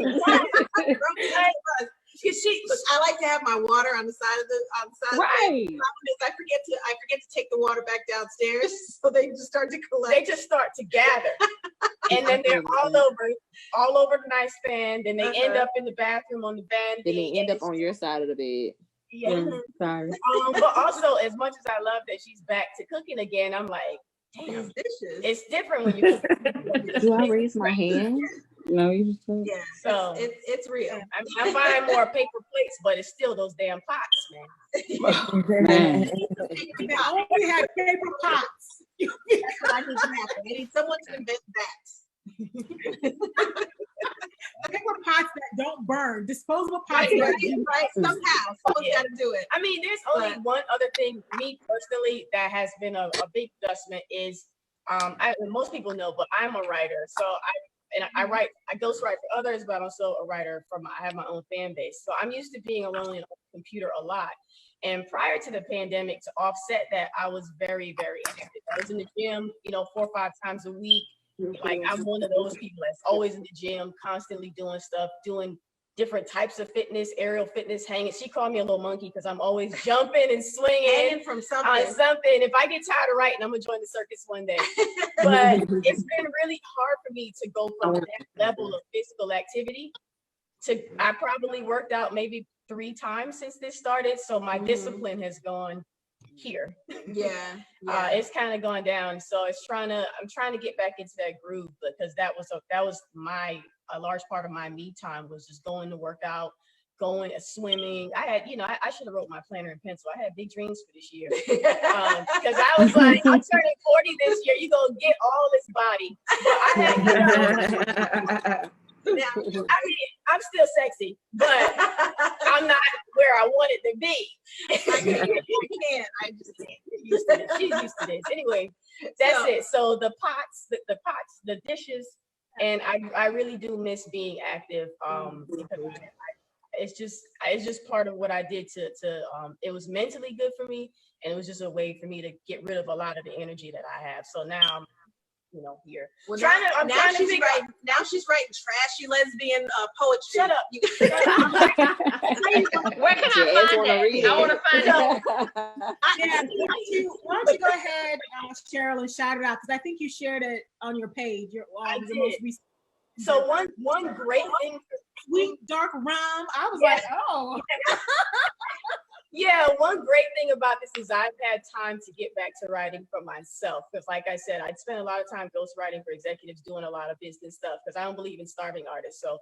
[SPEAKER 6] like to have my water on the side of the
[SPEAKER 9] right.
[SPEAKER 6] I forget to take the water back downstairs, so they just start to collect. They just start to gather, and then they're all over the nightstand. Then they end up in the bathroom on the bed.
[SPEAKER 8] Then they end up on your side of the bed.
[SPEAKER 6] Yeah,
[SPEAKER 8] sorry.
[SPEAKER 6] But also, as much as I love that she's back to cooking again, I'm like, damn, it's different when you cook.
[SPEAKER 8] Do I raise my hand? No, you just don't.
[SPEAKER 6] Yeah, so it's real. I mean, I'm buying more paper plates, but it's still those damn pots, man.
[SPEAKER 1] They only have paper pots.
[SPEAKER 6] I need someone to invent that.
[SPEAKER 1] Paper pots that don't burn, disposable pots.
[SPEAKER 6] Right. Somehow, someone's got to do it. I mean, there's only one other thing, me personally, that has been a big adjustment is, most people know, but I'm a writer, so I ghostwrite for others, but I'm also a writer I have my own fan base. So I'm used to being alone on the computer a lot. And prior to the pandemic, to offset that, I was very, very active. I was in the gym, 4 or 5 times a week. Like, I'm one of those people that's always in the gym, constantly doing stuff, doing different types of fitness, aerial fitness, hanging. She called me a little monkey because I'm always jumping and swinging
[SPEAKER 15] Hanging from something.
[SPEAKER 6] on something. If I get tired of writing, I'm gonna join the circus one day. But it's been really hard for me to go from that level of physical activity to, I probably worked out maybe 3 times since this started. So my discipline has gone here. It's kind of gone down. So I'm trying to get back into that groove, because that was a large part of my me time was just going to work out, going swimming. I had, I should have wrote my planner in pencil. I had big dreams for this year. Because I was like, I'm turning 40 this year. You gonna get all this body. But I had, now, I mean, I'm still sexy, but I'm not where I wanted to be. I just can't. She's used to this. Anyway, that's it. So the pots, the dishes, and I really do miss being active. Because it's just part of what I did to it was mentally good for me, and it was just a way for me to get rid of a lot of the energy that I have. So now I'm here. Well, now she's writing trashy lesbian poetry. Shut up.
[SPEAKER 12] Where can I find that? I want to find out.
[SPEAKER 1] Why don't you go ahead, Cheryl, and shout it out, because I think you shared it on your page.
[SPEAKER 6] I did. Most recent. So one great thing,
[SPEAKER 1] sweet dark rum. I was like, oh.
[SPEAKER 6] Yeah, one great thing about this is I've had time to get back to writing for myself. Because like I said, I'd spent a lot of time ghostwriting for executives, doing a lot of business stuff, because I don't believe in starving artists. So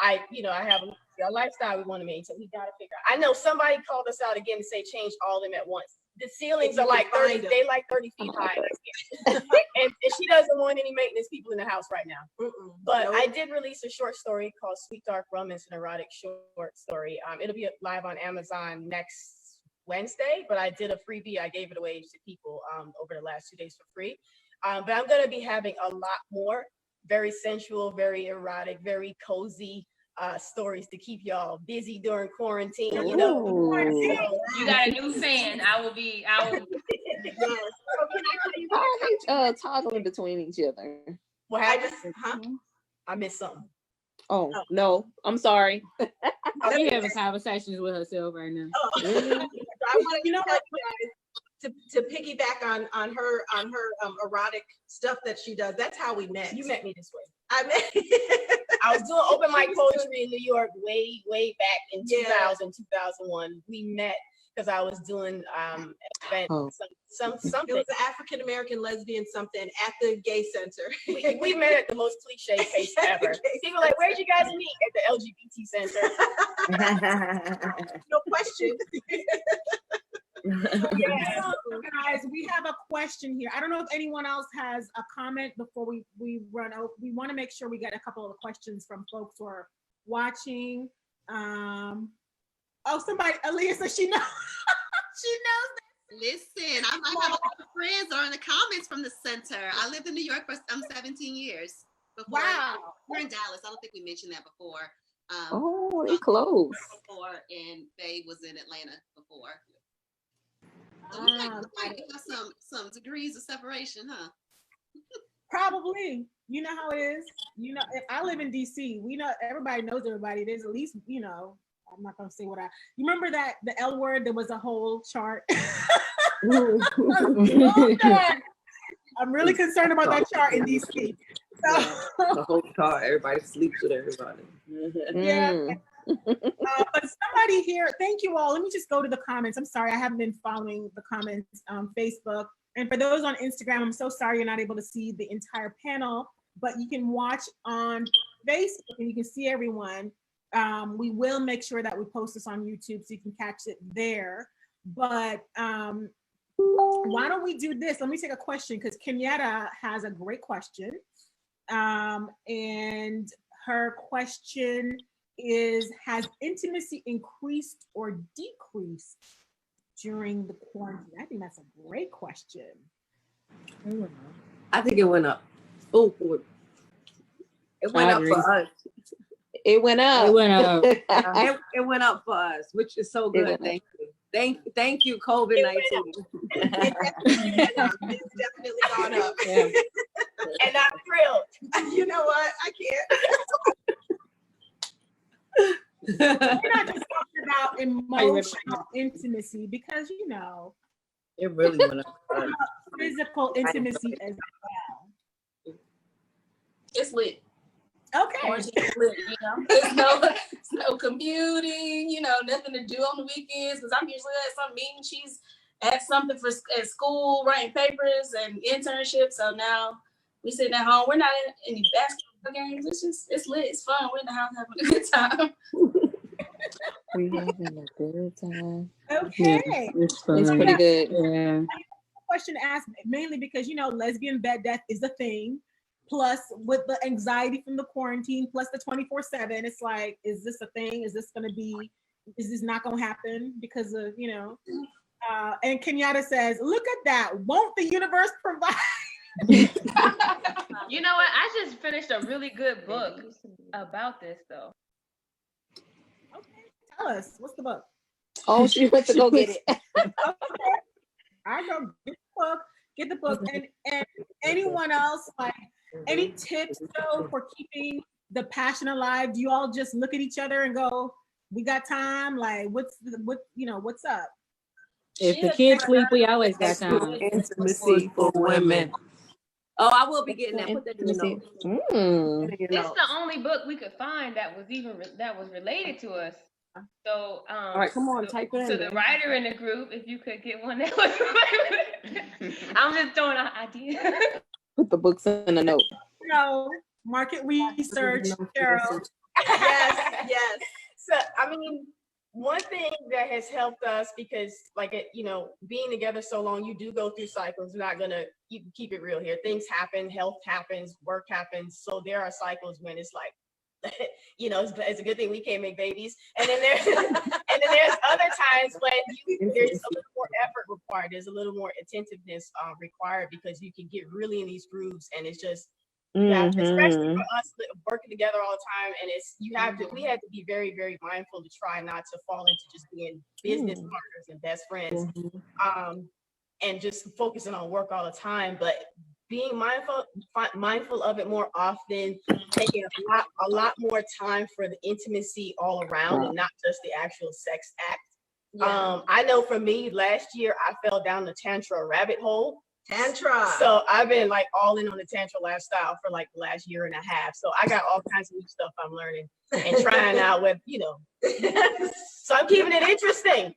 [SPEAKER 6] I have a lifestyle we want to maintain. We got to figure out. I know somebody called us out again to say change all of them at once. The ceilings are like 30, they like 30 feet high. and she doesn't want any maintenance people in the house right now. But I did release a short story called Sweet Dark Rum. It's an erotic short story. It'll be live on Amazon next Wednesday, but I did a freebie. I gave it away to people over the last 2 days for free. But I'm going to be having a lot more very sensual, very erotic, very cozy stories to keep y'all busy during quarantine.
[SPEAKER 12] You got a new fan. I will.
[SPEAKER 8] How are they toggling between each other?
[SPEAKER 6] Well, I missed something.
[SPEAKER 8] Oh no, I'm sorry.
[SPEAKER 9] She's having conversations with herself right now.
[SPEAKER 6] I want to tell you guys to piggyback on her erotic stuff that she does. That's how we met. You met me this way.
[SPEAKER 10] I was doing open mic poetry in New York way back in 2000, 2001. We met because I was doing event, something.
[SPEAKER 6] It was the African American lesbian something at the gay center.
[SPEAKER 10] We met at the most cliche place ever. People were like, where'd you guys meet? At the LGBT center.
[SPEAKER 6] No question.
[SPEAKER 1] Guys, we have a question here. I don't know if anyone else has a comment before we run out. We want to make sure we get a couple of questions from folks who are watching. Oh, somebody, Aaliyah says she knows. She knows that.
[SPEAKER 2] Listen, I might have a lot of friends are in the comments from the center. I lived in New York for 17 years. Before.
[SPEAKER 1] Wow.
[SPEAKER 2] We're in Dallas. I don't think we mentioned that before.
[SPEAKER 8] Oh, they close.
[SPEAKER 2] Before, and Faye was in Atlanta before. So we might have some degrees of separation, huh?
[SPEAKER 1] Probably. You know how it is. You know, if I live in DC, we know everybody knows everybody. There's at least, you know, I'm not gonna say what you remember that the L word, there was a whole chart. I'm really concerned about that chart in DC. So,
[SPEAKER 5] the whole chart, everybody sleeps with everybody.
[SPEAKER 1] Yeah. But somebody here, thank you all. Let me just go to the comments. I'm sorry, I haven't been following the comments on Facebook. And for those on Instagram, I'm so sorry you're not able to see the entire panel, but you can watch on Facebook and you can see everyone. We will make sure that we post this on YouTube so you can catch it there. But why don't we do this? Let me take a question because Kenyatta has a great question. And her question is, has intimacy increased or decreased during the quarantine? I think that's a great question.
[SPEAKER 5] I think it went up. Oh, it went up for us.
[SPEAKER 8] It went up.
[SPEAKER 9] It went up.
[SPEAKER 5] It went up for us, which is so good. Thank you. Thank you, COVID-19.
[SPEAKER 6] It's definitely gone up.
[SPEAKER 9] Yeah.
[SPEAKER 10] And I'm thrilled.
[SPEAKER 6] You know what? I can't.
[SPEAKER 1] We're not just talking about emotional intimacy because, you know,
[SPEAKER 5] it really went up.
[SPEAKER 1] Physical intimacy as well.
[SPEAKER 14] It's lit.
[SPEAKER 1] Okay.
[SPEAKER 14] Quarantine's lit, you know. It's no commuting, you know, nothing to do on the weekends because I'm usually at some meeting. She's at something at school, writing papers and internships. So now we sitting at home. We're not in any basketball games. It's lit. It's fun. We're in the house having a good time.
[SPEAKER 8] We having a good time.
[SPEAKER 1] Okay.
[SPEAKER 8] Yeah, it's pretty good.
[SPEAKER 9] Yeah.
[SPEAKER 1] Question asked mainly because, you know, lesbian bed death is a thing. Plus, with the anxiety from the quarantine, plus the 24/7, it's like, is this a thing? Is this not going to happen because of, you know? And Kenyatta says, look at that. Won't the universe provide?
[SPEAKER 12] You know what? I just finished a really good book about this, though.
[SPEAKER 1] Okay, tell us. What's the book?
[SPEAKER 8] Oh, she went to go get it.
[SPEAKER 1] Okay. I go get the book. And anyone else, like, any tips though for keeping the passion alive? Do you all just look at each other and go, we got time? Like, what's up?
[SPEAKER 9] If the kids sleep, we always got time.
[SPEAKER 5] Intimacy for women. Oh, I will be getting that. Put that in the notes.
[SPEAKER 12] This is the only book we could find that was related to us. So,
[SPEAKER 5] all right, come on, type it in.
[SPEAKER 12] So the writer in the group, if you could get one that was I'm just throwing out ideas.
[SPEAKER 8] Put the books in the note.
[SPEAKER 1] No, market research, Carol.
[SPEAKER 6] Yes.
[SPEAKER 10] So, I mean, one thing that has helped us because, like, you know, being together so long, you do go through cycles. We're not gonna keep it real here. Things happen, health happens, work happens. So there are cycles when it's like, you know, it's a good thing we can't make babies. And then there's other times when there's a little more effort required. There's a little more attentiveness required because you can get really in these grooves, and it's just, especially for us working together all the time. And we had to be very, very mindful to try not to fall into just being business partners and best friends, and just focusing on work all the time. But being mindful of it more often, taking a lot more time for the intimacy all around and not just the actual sex act. I know for me, last year I fell down the tantra rabbit hole,
[SPEAKER 6] Tantra. So I've been like all in on the Tantra lifestyle for like the last year and a half. So I got all kinds of new stuff I'm learning and trying out with, so I'm keeping it interesting.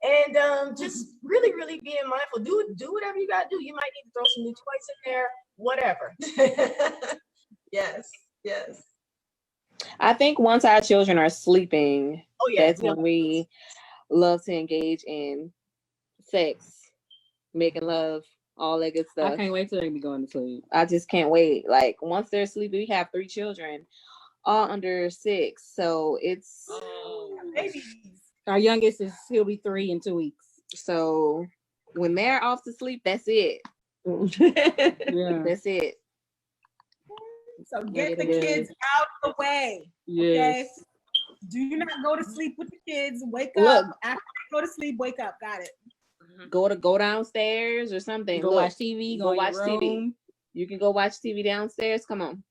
[SPEAKER 6] And just really, really being mindful. Do whatever you gotta do. You might need to throw some new toys in there, whatever. Yes.
[SPEAKER 8] I think once our children are sleeping, that's when
[SPEAKER 6] yeah.
[SPEAKER 8] we love to engage in sex, making love, all that good stuff.
[SPEAKER 9] I can't wait till they be going to sleep.
[SPEAKER 8] I just can't wait. Like once they're sleeping, we have 3 children, all under 6. So it's
[SPEAKER 6] babies.
[SPEAKER 9] Our youngest he'll be 3 in 2 weeks.
[SPEAKER 8] So when they're off to sleep, that's it.
[SPEAKER 9] Yeah.
[SPEAKER 8] That's it.
[SPEAKER 1] So get the kids out of the way.
[SPEAKER 9] Yes.
[SPEAKER 1] Okay. Do not go to sleep with the kids. Wake
[SPEAKER 8] Look.
[SPEAKER 1] up. After you go to sleep, wake up. Got it.
[SPEAKER 8] Go downstairs or something.
[SPEAKER 9] Go watch TV. Go watch
[SPEAKER 8] TV. You can go watch TV downstairs. Come on.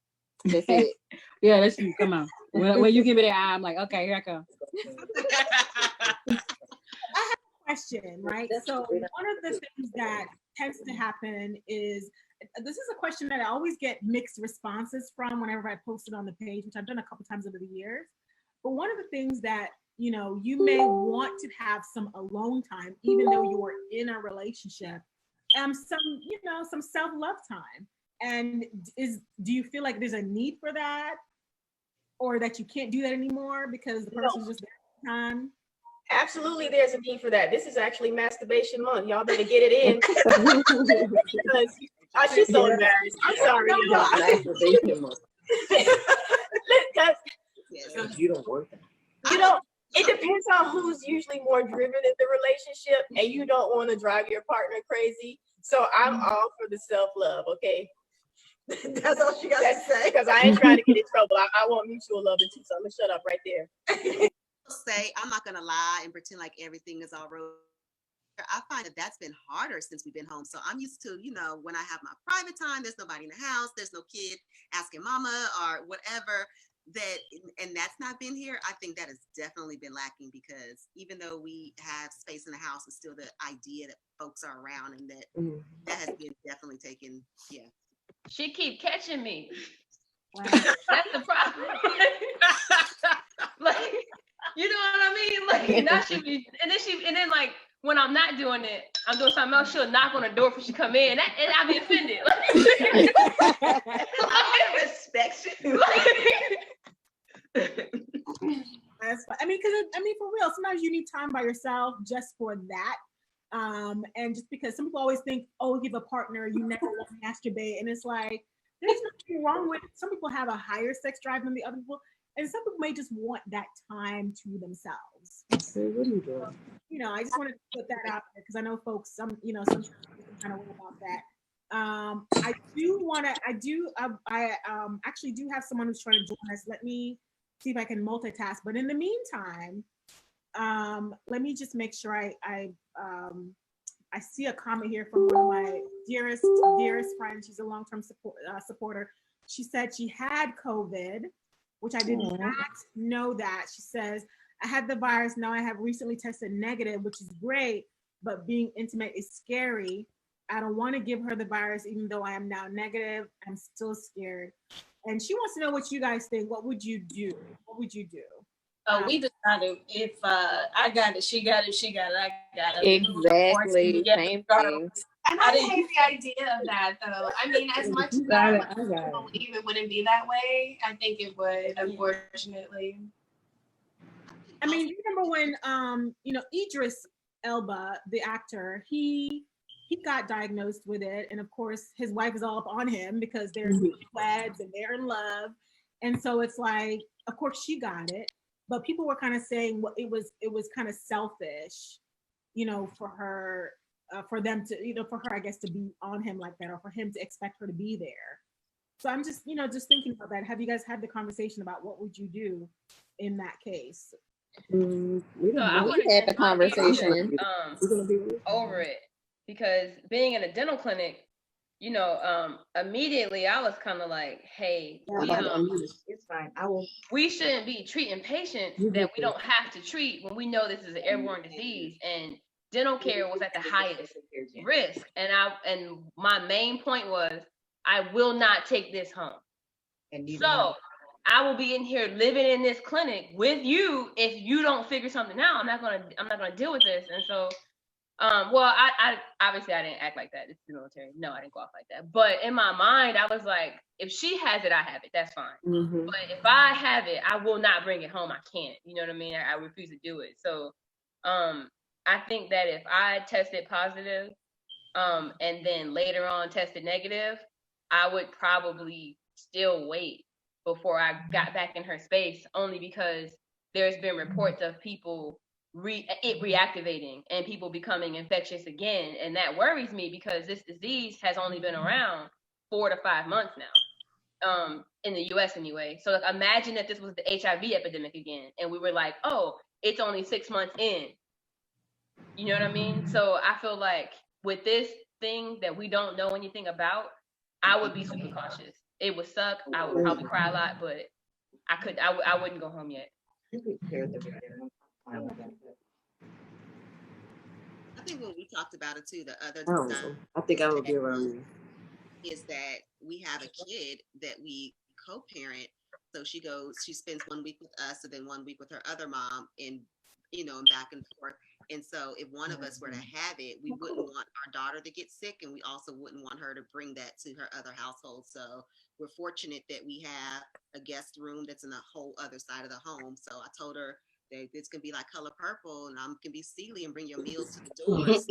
[SPEAKER 8] That's it.
[SPEAKER 9] Yeah, that's you. Come on. When you give me that eye, I'm like, okay, here I come.
[SPEAKER 1] I have a question, right? So one of the things that tends to happen is, this is a question that I always get mixed responses from whenever I post it on the page, which I've done a couple times over the years. But one of the things that, you may want to have some alone time, even though you're in a relationship, some self-love time. And do you feel like there's a need for that, or that you can't do that anymore because the person's just there all the time?
[SPEAKER 6] Absolutely, there's a need for that. This is actually masturbation month. Y'all better get it in. Because she's so embarrassed. I'm sorry.
[SPEAKER 5] Masturbation month.
[SPEAKER 6] Because
[SPEAKER 5] you don't work.
[SPEAKER 6] It depends on who's usually more driven in the relationship, and you don't want to drive your partner crazy. So I'm all for the self-love, okay? That's all she got to say. Because I ain't trying to get in trouble. I want mutual love too, so I'm going to shut up right there.
[SPEAKER 2] Say, I'm not going to lie and pretend like everything is all rose. I find that that's been harder since we've been home. So I'm used to, when I have my private time, there's nobody in the house, there's no kid asking mama or whatever. And that's not been here. I think that has definitely been lacking, because even though we have space in the house, it's still the idea that folks are around, and that has been definitely taken. Yeah.
[SPEAKER 12] She keep catching me.
[SPEAKER 1] Wow.
[SPEAKER 12] That's the problem. Like, you know what I mean? Like, now and then like when I'm not doing it, I'm doing something else. She'll knock on the door before she come in, and I'll be offended.
[SPEAKER 2] I respect you.
[SPEAKER 1] That's fine. Because for real, sometimes you need time by yourself just for that. And just because some people always think, oh, you have a partner, you never want to masturbate, and it's like there's nothing wrong with it. Some people have a higher sex drive than the other people, and some people may just want that time to themselves. I just wanted to put that out there because I know folks, some kind of worry about that. I actually do have someone who's trying to join us. Let me see if I can multitask. But in the meantime, let me just make sure I see a comment here from one of my dearest friends. She's a long-term supporter. She said she had COVID, which I did not know that. She says, I had the virus. Now I have recently tested negative, which is great, but being intimate is scary. I don't want to give her the virus, even though I am now negative. I'm still scared. And she wants to know what you guys think. What would you do? What would you do?
[SPEAKER 14] We decided if I got it, she got it, she got it, I got it.
[SPEAKER 8] Exactly. Same thing.
[SPEAKER 15] And I hate the idea of that, though. I mean, as much as I believe it wouldn't be that way, I think it would, unfortunately.
[SPEAKER 1] I mean, you remember when, Idris Elba, the actor, he got diagnosed with it, and of course, his wife is all up on him because they're weds and they're in love, and so it's like, of course, she got it, but people were kind of saying, well, it was kind of selfish, for her. For them to, for her, I guess, to be on him like that, or for him to expect her to be there. So I'm just, just thinking about that. Have you guys had the conversation about what would you do in that case?
[SPEAKER 8] We had the conversation
[SPEAKER 12] over it, because being in a dental clinic, immediately I was kind of like, hey,
[SPEAKER 5] it's fine.
[SPEAKER 12] We shouldn't be treating patients that we don't have to treat when we know this is an airborne disease. And dental care was at the highest risk. And my main point was, I will not take this home. So I will be in here living in this clinic with you if you don't figure something out. I'm not gonna deal with this. And so, well, I obviously I didn't act like that. It's the military. No, I didn't go off like that. But in my mind, I was like, if she has it, I have it. That's fine. But if I have it, I will not bring it home. I can't. You know what I mean? I refuse to do it. So, I think that if I tested positive, and then later on tested negative, I would probably still wait before I got back in her space, only because there's been reports of people reactivating and people becoming infectious again. And that worries me because this disease has only been around 4 to 5 months now, in the US anyway. So like, imagine if this was the HIV epidemic again and we were like, oh, it's only 6 months in. You know what I mean? So I feel like with this thing that we don't know anything about, I would be super cautious. It would suck. I would probably cry a lot, but I wouldn't go home yet.
[SPEAKER 2] I think when we talked about it too, the other
[SPEAKER 5] I think I would be around you.
[SPEAKER 2] Is that we have a kid that we co-parent. So she spends 1 week with us and then 1 week with her other mom, and and back and forth. And so if one of us were to have it, we wouldn't want our daughter to get sick, and we also wouldn't want her to bring that to her other household. So we're fortunate that we have a guest room that's in the whole other side of the home. So I told her that it's gonna be like color purple, and I'm gonna be Celie and bring your meals to the doors.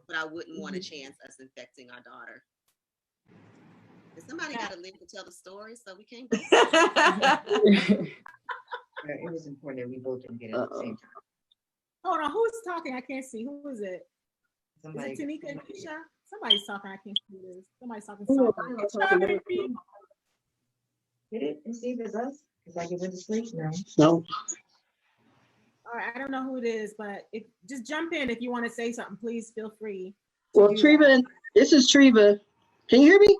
[SPEAKER 2] But I wouldn't want a chance us infecting our daughter. And somebody got to live to tell the story, so we can't.
[SPEAKER 17] It was important that we both didn't get it at the same time.
[SPEAKER 1] Hold on, who's talking? I can't see. Who is it?
[SPEAKER 17] Somebody.
[SPEAKER 1] Is it Tanika and Keisha? Somebody's talking. I can't see this. Somebody's talking. Softly.
[SPEAKER 17] Hit it and see if it's us. Because I get went to sleep now.
[SPEAKER 13] No.
[SPEAKER 1] All right, I don't know who it is, but just jump in if you want to say something. Please feel free.
[SPEAKER 13] Well, Treva, this is Treva. Can you hear me?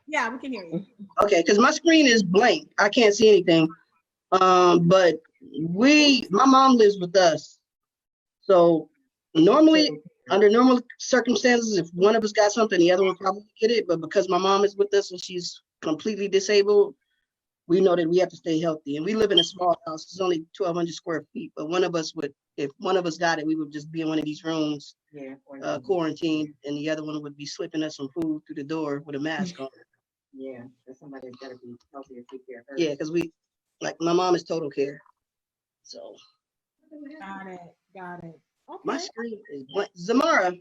[SPEAKER 1] Yeah, we can hear you.
[SPEAKER 13] Okay, because my screen is blank. I can't see anything. But my mom lives with us. So normally, under normal circumstances, if one of us got something, the other one probably get it. But because my mom is with us and she's completely disabled, we know that we have to stay healthy. And we live in a small house. It's only 1,200 square feet. But if one of us got it, we would just be in one of these rooms, quarantined, and the other one would be slipping us some food through the door with a mask on.
[SPEAKER 17] Yeah, that's somebody's got to be healthy and take care of her.
[SPEAKER 13] Yeah, because my mom is total care. So.
[SPEAKER 1] Got it. Okay.
[SPEAKER 13] My screen is blank. Zamara.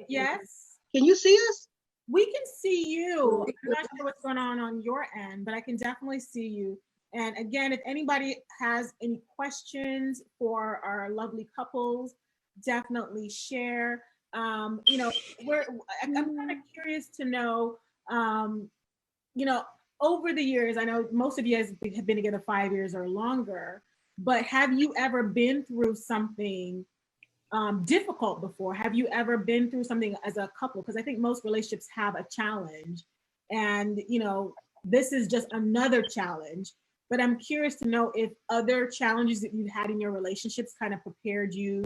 [SPEAKER 1] Yes.
[SPEAKER 13] Can you see us?
[SPEAKER 1] We can see you. I'm not sure what's going on your end, but I can definitely see you. And again, if anybody has any questions for our lovely couples, definitely share. I'm kind of curious to know, over the years, I know most of you guys have been together 5 years or longer, but have you ever been through something difficult before? Have you ever been through something as a couple? Because I think most relationships have a challenge, and this is just another challenge. But I'm curious to know if other challenges that you've had in your relationships kind of prepared you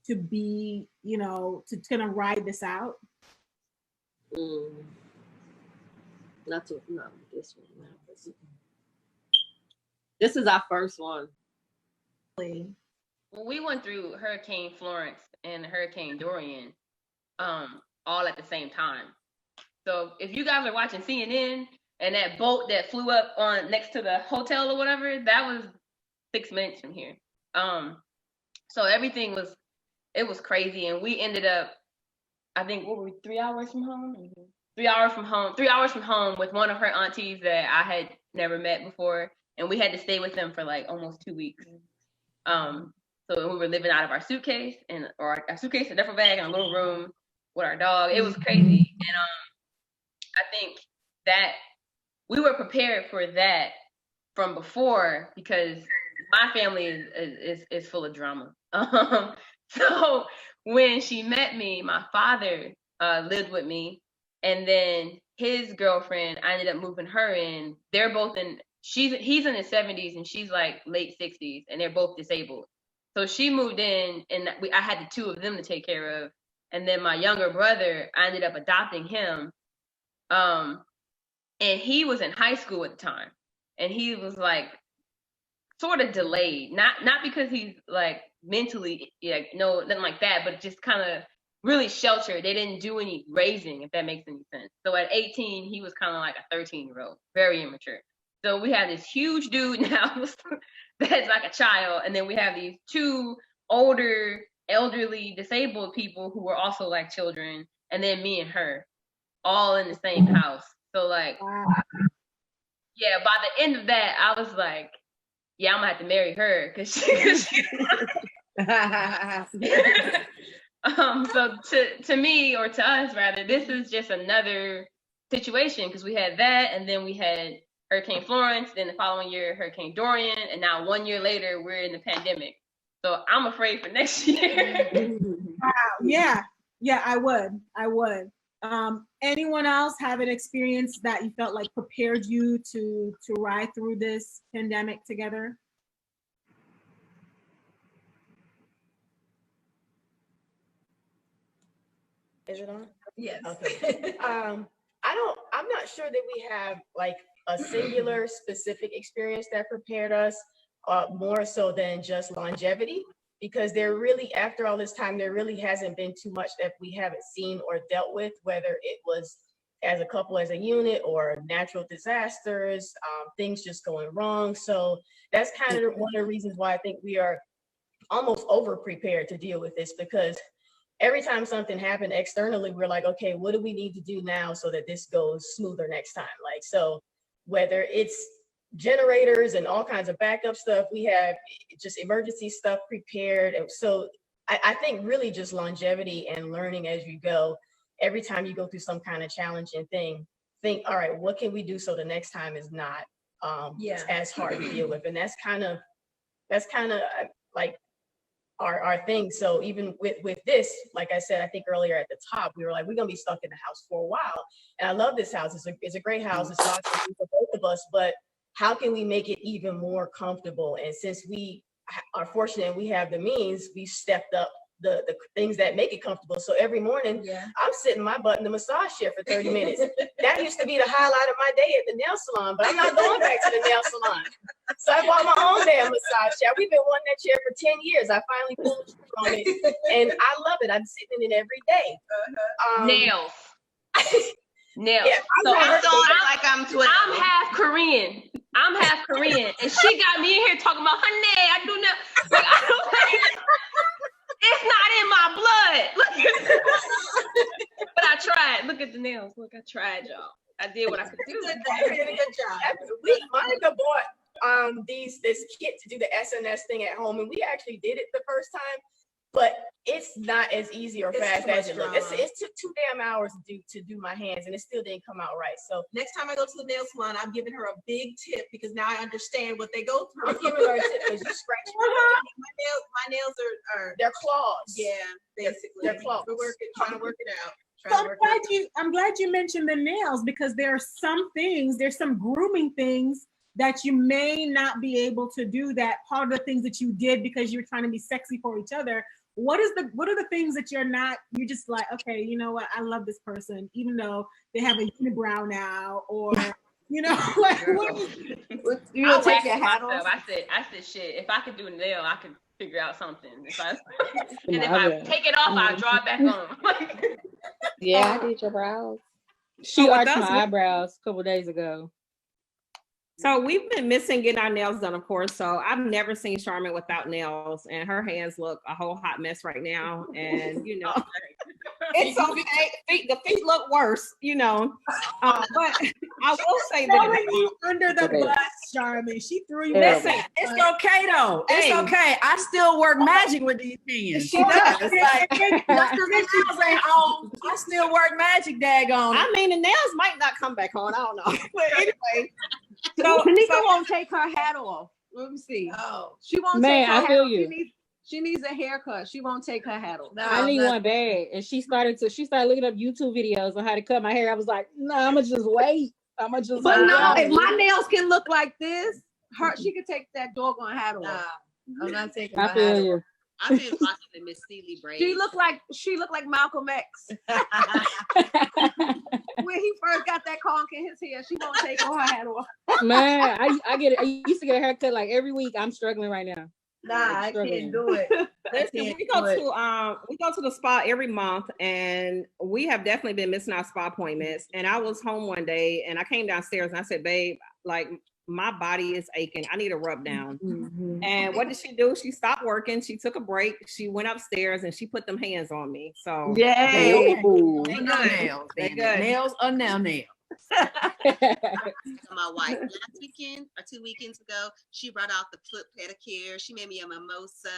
[SPEAKER 1] to be, to kind of ride this out.
[SPEAKER 5] Not this one. This is our first one.
[SPEAKER 12] Well, we went through Hurricane Florence and Hurricane Dorian all at the same time. So if you guys are watching CNN and that boat that flew up on next to the hotel or whatever, that was 6 minutes from here. So everything was crazy, and we ended up, I think, 3 hours from home? Mm-hmm. 3 hours from home. 3 hours from home with one of her aunties that I had never met before, and we had to stay with them for like almost 2 weeks. So we were living out of our suitcase or a suitcase, a duffel bag, in a little room with our dog. It was crazy, and I think that we were prepared for that from before because my family is full of drama. So when she met me, my father lived with me, and then his girlfriend, I ended up moving her in. They're both he's in his 70s and she's like late 60s, and they're both disabled. So she moved in, and I had the two of them to take care of. And then my younger brother, I ended up adopting him. And he was in high school at the time, and he was like sort of delayed, not because he's like mentally, like, no, nothing like that, but just kind of really sheltered. They didn't do any raising, if that makes any sense. So at 18, he was kind of like a 13-year-old, very immature. So we have this huge dude now that's like a child, and then we have these two older, elderly, disabled people who were also like children, and then me and her, all in the same house. So like, yeah, by the end of that, I was like, yeah, I'm gonna have to marry her because she so to me, or to us rather, this is just another situation, because we had that, and then we had Hurricane Florence, then the following year Hurricane Dorian, and now 1 year later we're in the pandemic. So I'm afraid for next year.
[SPEAKER 1] Wow. Yeah, I would. Anyone else have an experience that you felt like prepared you to ride through this pandemic together?
[SPEAKER 10] Is it on? Yes. Okay. I'm not sure that we have like a singular specific experience that prepared us, more so than just longevity, because there really, after all this time, there really hasn't been too much that we haven't seen or dealt with, whether it was as a couple, as a unit, or natural disasters, things just going wrong. So that's kind of one of the reasons why I think we are almost over prepared to deal with this, because every time something happened externally, we're like, okay, what do we need to do now so that this goes smoother next time? Like, so whether it's generators and all kinds of backup stuff, we have just emergency stuff prepared. And so I think really just longevity and learning as you go. Every time you go through some kind of challenging thing, think, all right, what can we do so the next time is not as hard to deal with? And that's kind of like our thing. So even with this, like I said, I think earlier at the top, we were like, we're gonna be stuck in the house for a while. And I love this house. It's a great house. It's lots of things for both of us, but how can we make it even more comfortable? And since we are fortunate and we have the means, we stepped up the things that make it comfortable. So every morning, I'm sitting my butt in the massage chair for 30 minutes. That used to be the highlight of my day at the nail salon, but I'm not going back to the nail salon. So I bought my own damn massage chair. We've been wanting that chair for 10 years. I finally pulled the trigger on it, and I love it. I'm sitting in it every day.
[SPEAKER 12] Nails.
[SPEAKER 10] Yeah,
[SPEAKER 12] So
[SPEAKER 2] I'm
[SPEAKER 12] half Korean. And she got me in here talking about her nail. I do not. Like, I don't like, it's not in my blood. But I tried. Look at the nails. Look, I tried, y'all. I did what I could do.
[SPEAKER 10] You did a good job. Monica bought this kit to do the SNS thing at home, and we actually did it the first time, but it's not as easy or fast as it looks. It took 2 damn hours to do my hands, and it still didn't come out right. So
[SPEAKER 6] next time I go to the nail salon, I'm giving her a big tip, because now I understand what they go through.
[SPEAKER 10] I'm giving her a tip because you scratch
[SPEAKER 6] my nails are
[SPEAKER 10] they're claws.
[SPEAKER 6] Yeah, basically.
[SPEAKER 10] They're claws.
[SPEAKER 6] We're trying to work it out.
[SPEAKER 1] So I'm glad you mentioned the nails, because there are there's some grooming things that you may not be able to do, that part of the things that you did because you're trying to be sexy for each other. What are the things that you're just like, okay, you know what, I love this person, even though they have a unibrow now, or like
[SPEAKER 12] you don't take your hat off. I said shit, if I could do a nail, I could figure out something. If I take it off, I'll draw it back on.
[SPEAKER 8] Yeah, I did your brows.
[SPEAKER 16] She
[SPEAKER 9] arched my eyebrows a couple days ago.
[SPEAKER 16] So we've been missing getting our nails done, of course. So I've never seen Charmin without nails, and her hands look a whole hot mess right now. And it's okay. The feet look worse, but I will say that
[SPEAKER 1] under the bus, Charmin. She threw you.
[SPEAKER 7] Listen, it's okay though. It's okay. I still work magic with these hands. She does. Like, I still work magic, daggone.
[SPEAKER 16] I mean, the nails might not come back on. I don't know. But anyway.
[SPEAKER 5] So Tanika won't take her hat off. Let me see. Oh, she won't take her hat off. She needs a haircut. She won't take her hat off.
[SPEAKER 9] No, I need one bad. And she started looking up YouTube videos on how to cut my hair. I was like, no, I'm gonna just wait.
[SPEAKER 5] But no, if my nails can look like this, she could take that doggone hat off. I'm not taking
[SPEAKER 9] I
[SPEAKER 5] my
[SPEAKER 9] feel
[SPEAKER 5] hat
[SPEAKER 9] you.
[SPEAKER 5] off.
[SPEAKER 2] I've been rocking the Miss Seeley braids.
[SPEAKER 5] She looked like Malcolm X. When he first got that conk in his hair, she won't take her hat off.
[SPEAKER 9] Man, I get it. I used to get a haircut like every week. I'm struggling right now.
[SPEAKER 5] Nah, I can't do it.
[SPEAKER 16] Listen, we go to the spa every month, and we have definitely been missing our spa appointments. And I was home one day, and I came downstairs, and I said, "Babe, like my body is aching. I need a rub down."
[SPEAKER 5] Mm-hmm.
[SPEAKER 16] And what did she do? She stopped working. She took a break. She went upstairs, and she put them hands on me. So
[SPEAKER 5] Yay!
[SPEAKER 16] they
[SPEAKER 5] Good.
[SPEAKER 16] good. They good.
[SPEAKER 5] Nails are now nails.
[SPEAKER 2] My wife last weekend or 2 weekends ago, she brought out the foot pedicure. She made me a mimosa,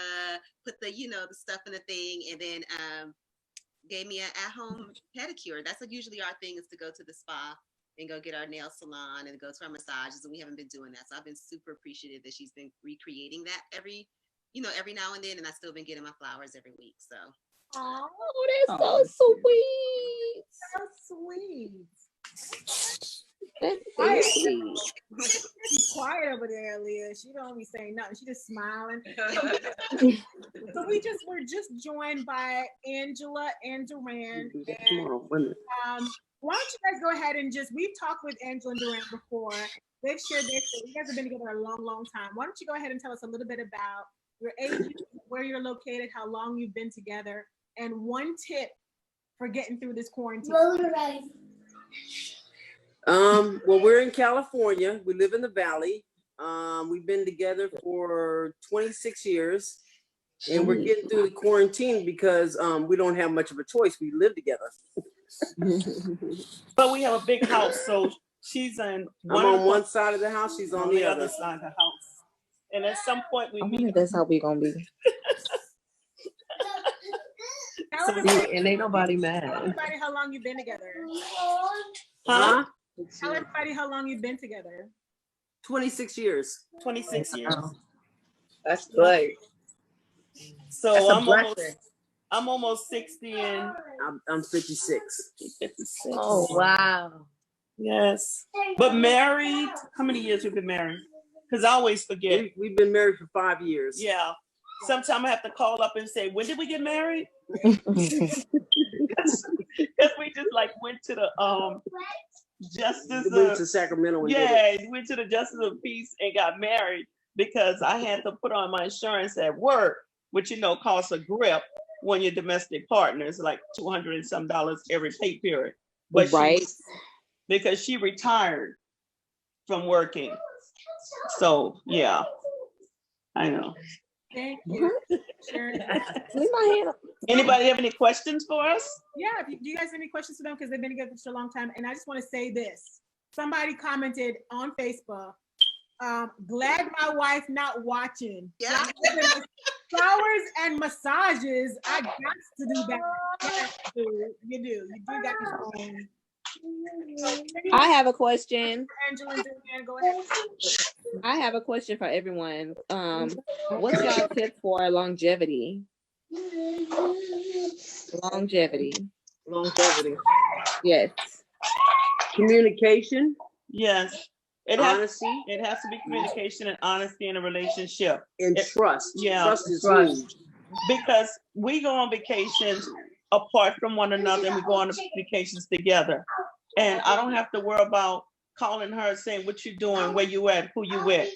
[SPEAKER 2] put the the stuff in the thing, and then gave me an at-home pedicure. That's like usually our thing, is to go to the spa and go get our nail salon and go to our massages, and we haven't been doing that. So I've been super appreciative that she's been recreating that every now and then, and I've still been getting my flowers every week. So
[SPEAKER 8] Oh, that's so sweet.
[SPEAKER 1] So sweet.
[SPEAKER 8] That's so
[SPEAKER 1] Quiet.
[SPEAKER 8] sweet.
[SPEAKER 1] She's quiet over there, Leah. She don't be saying nothing. She just smiling. So we're just joined by Angela and Duran. And why don't you guys go ahead and we've talked with Angela and Duran before. They've shared their story. You guys have been together a long, long time. Why don't you go ahead and tell us a little bit about your age, where you're located, how long you've been together, and one tip for getting through this quarantine.
[SPEAKER 18] Well, we're in California. We live in the Valley. We've been together for 26 years, and we're getting through the quarantine because we don't have much of a choice. We live together.
[SPEAKER 19] But we have a big house, so she's on
[SPEAKER 18] one side of the house, she's on the other
[SPEAKER 19] side of the house. And at some point we
[SPEAKER 8] meet. That's how we gonna be.
[SPEAKER 5] And ain't nobody mad.
[SPEAKER 1] Tell everybody how long you've been together.
[SPEAKER 18] Huh?
[SPEAKER 1] Tell everybody how long you've been together.
[SPEAKER 18] 26 years.
[SPEAKER 19] 26 years.
[SPEAKER 5] That's good.
[SPEAKER 19] So
[SPEAKER 5] That's
[SPEAKER 19] I'm almost 60 and
[SPEAKER 18] I'm 56.
[SPEAKER 19] 56.
[SPEAKER 5] Oh wow.
[SPEAKER 19] Yes. But married, how many years we've been married? Because I always forget.
[SPEAKER 18] We've been married for 5 years.
[SPEAKER 19] Yeah. Sometimes I have to call up and say, when did we get married? Because we just went to the justice.
[SPEAKER 18] We went to Sacramento.
[SPEAKER 19] Went to the justice of peace and got married because I had to put on my insurance at work, which costs a grip when you're domestic partners, like $200 and some every pay period. But because she retired from working. So yeah, I know.
[SPEAKER 1] Thank you. Sure.
[SPEAKER 19] Anybody have any questions for us?
[SPEAKER 1] Yeah, do you guys have any questions for them? Because they've been together for a long time. And I just want to say this. Somebody commented on Facebook, glad my wife not watching.
[SPEAKER 2] Yeah.
[SPEAKER 1] Flowers and massages. I got to do that. Yes, you do. You do got your own.
[SPEAKER 8] I have a question.
[SPEAKER 1] Angela, go ahead.
[SPEAKER 8] I have a question for everyone. What's y'all tip for longevity? Longevity. Yes.
[SPEAKER 18] Communication.
[SPEAKER 19] Yes.
[SPEAKER 18] Honesty.
[SPEAKER 19] It has to be communication and honesty in a relationship.
[SPEAKER 18] And trust.
[SPEAKER 19] Yeah.
[SPEAKER 18] Trust is huge.
[SPEAKER 19] Because we go on vacations apart from one another and we go on vacations together. And I don't have to worry about calling her saying what you doing, where you at, who you with.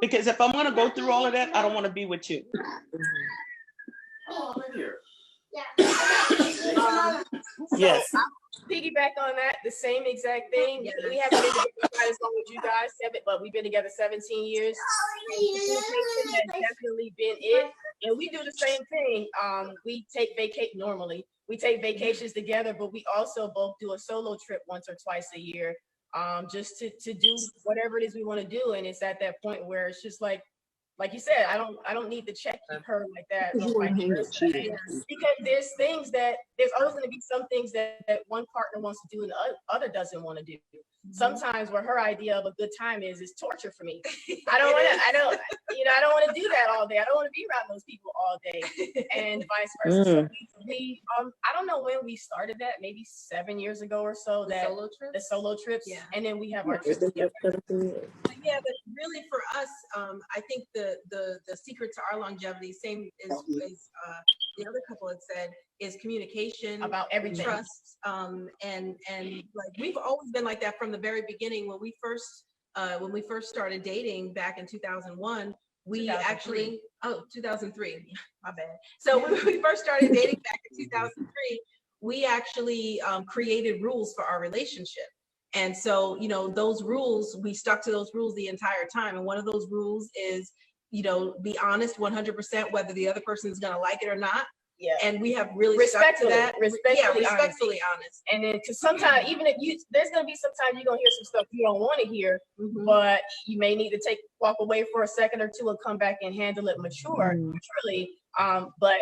[SPEAKER 19] Because if I'm gonna go through all of that, I don't want to be with you. Yes.
[SPEAKER 10] Piggyback on that, the same exact thing. We haven't been together quite as long as you guys, but we've been together 17 years. Communication has definitely been it. And we do the same thing. We take normally. We take vacations together, but we also both do a solo trip once or twice a year, just to do whatever it is we want to do. And it's at that point where it's just like you said, I don't need to check her like that. Because there's always going to be some things that one partner wants to do and the other doesn't want to do. sometimes what her idea of a good time is torture for me. I don't want to do that all day. I don't want to be around those people all day, and vice versa. So we I don't know when we started that, maybe 7 years ago or so. The solo trips, yeah. And then we have our trips together. Yeah, but really for us, I think the secret to our longevity, same as the other couple had said, is communication about everything, trust, and like we've always been like that from the very beginning. When we first started dating back in 2001, we 2003. Actually 2003, my bad. So when we first started dating back in 2003, we actually created rules for our relationship. And so, you know, those rules, we stuck to those rules the entire time. And one of those rules is, you know, be honest 100% whether the other person is going to like it or not. Yeah. And we have really stuck to that. Respectfully honest. And then, because sometimes, even if there's going to be sometimes you're going to hear some stuff you don't want to hear, but you may need to walk away for a second or two and come back and handle it maturely. But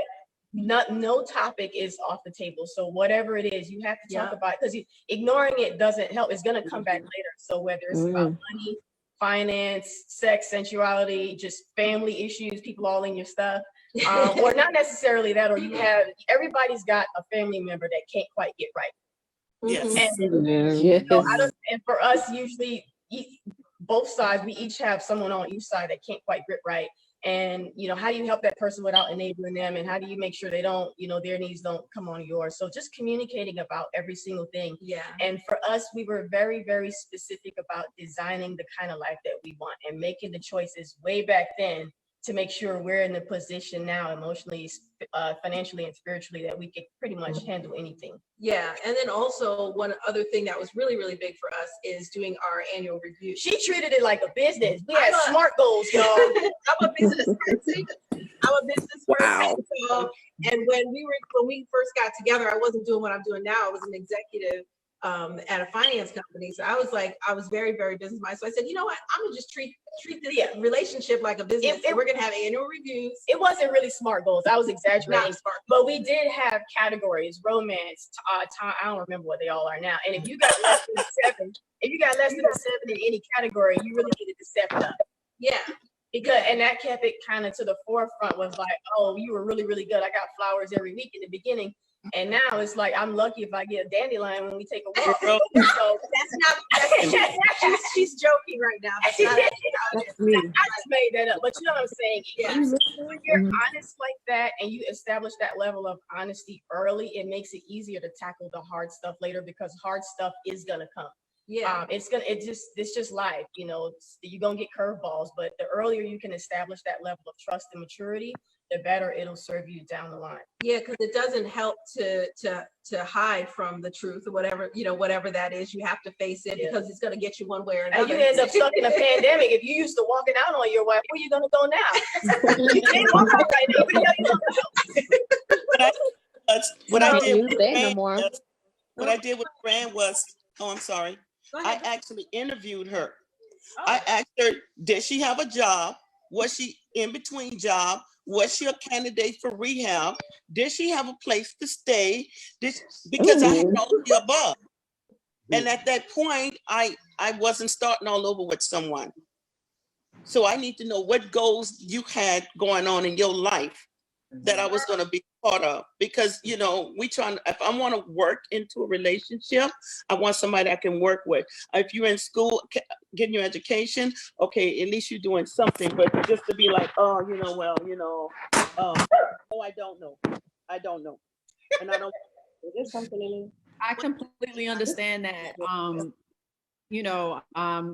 [SPEAKER 10] no topic is off the table. So whatever it is, you have to talk about it, because ignoring it doesn't help. It's going to come back later. So whether it's about money, finance, sex, sensuality, just family issues, people all in your stuff, or not necessarily that, or everybody's got a family member that can't quite get right. Yes. And for us, usually both sides, we each have someone on each side that can't quite get right. And, you know, how do you help that person without enabling them? And how do you make sure they don't, you know, their needs don't come on yours? So just communicating about every single thing. Yeah. And for us, we were very, very specific about designing the kind of life that we want and making the choices way back then to make sure we're in the position now, emotionally, financially, and spiritually, that we can pretty much handle anything. Yeah. And then also one other thing that was really, really big for us is doing our annual review. She treated it like a business. We had SMART goals, y'all. I'm a business person. Wow. So, and when we first got together, I wasn't doing what I'm doing now. I was an executive at a finance company. So I was very, very business minded. So I said, you know what, I'm gonna just treat this relationship like a business. We're gonna have annual reviews. It wasn't really SMART goals. I was exaggerating, but we did have categories: romance, time. I don't remember what they all are now. And if you got less than a 7, in any category, you really needed to step it up. Yeah. And that kept it kind of to the forefront, was like, oh, you were really, really good. I got flowers every week in the beginning. And now it's like, I'm lucky if I get a dandelion when we take a walk. So she's joking right now. That's not I just made that up. But you know what I'm saying? Yeah. When you're honest like that and you establish that level of honesty early, it makes it easier to tackle the hard stuff later, because hard stuff is gonna come. Yeah, it's just life, you know. You're gonna get curveballs, but the earlier you can establish that level of trust and maturity, the better it'll serve you down the line. Yeah, because it doesn't help to hide from the truth or whatever, you know, whatever that is. You have to face it, because it's gonna get you one way or another. And you end up stuck in a pandemic. If you used to walking out on your wife, where you gonna go now? You can't walk out right now. Where the hell you gonna go?
[SPEAKER 19] What I did with Fran was, oh, I'm sorry. I actually interviewed her. I asked her, did she have a job? Was she in between job? Was she a candidate for rehab? Did she have a place to stay? Because I had all of the above. And at that point, I wasn't starting all over with someone. So I need to know what goals you had going on in your life that I was going to be part of. Because, you know, if I want to work into a relationship, I want somebody I can work with. If you're in school, getting your education, okay, at least you're doing something. But just to be like, oh, you know, well, you know, I don't know. And I don't, there's something in it.
[SPEAKER 7] I completely understand that. You know,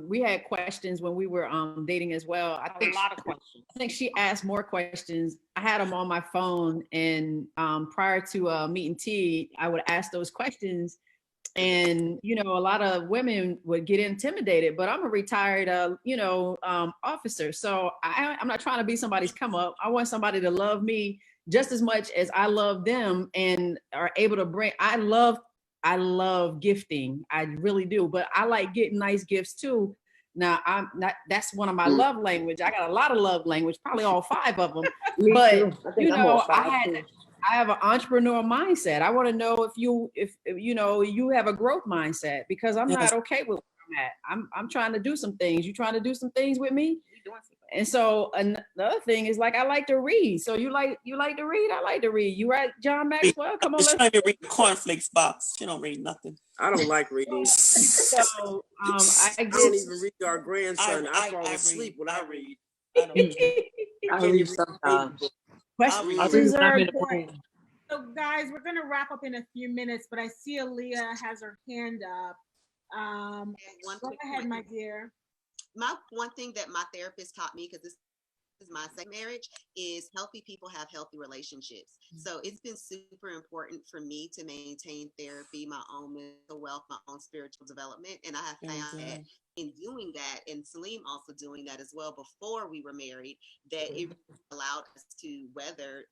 [SPEAKER 7] we had questions when we were dating as well. I think a lot of questions. I think she asked more questions. I had them on my phone, and prior to meeting T, I would ask those questions, and you know, a lot of women would get intimidated. But I'm a retired, officer, so I'm not trying to be somebody's come up. I want somebody to love me just as much as I love them, and are able to bring. I love gifting. I really do, but I like getting nice gifts too. Now, that's one of my love language. I got a lot of love language, probably all 5 of them. But you know, I have an entrepreneur mindset. I want to know if you have a growth mindset, because I'm not okay with what I'm trying to do some things. You trying to do some things with me? And so another thing is like I like to read. So you like to read? I like to read. You right, John Maxwell? Come on,
[SPEAKER 19] She's
[SPEAKER 7] let's.
[SPEAKER 19] trying to read the cornflakes box. She don't read nothing.
[SPEAKER 18] I don't like reading.
[SPEAKER 7] So
[SPEAKER 18] I don't even read our grandson. I fall asleep when I read.
[SPEAKER 5] I read sometimes.
[SPEAKER 7] Questions are important.
[SPEAKER 1] So guys, we're gonna wrap up in a few minutes, but I see Aaliyah has her hand up. Go ahead, my dear.
[SPEAKER 2] My one thing that my therapist taught me, because this is my second marriage, is healthy people have healthy relationships. So it's been super important for me to maintain therapy, my own mental wealth, my own spiritual development. And I have found that in doing that, and Salim also doing that as well before we were married, that it allowed us to weather,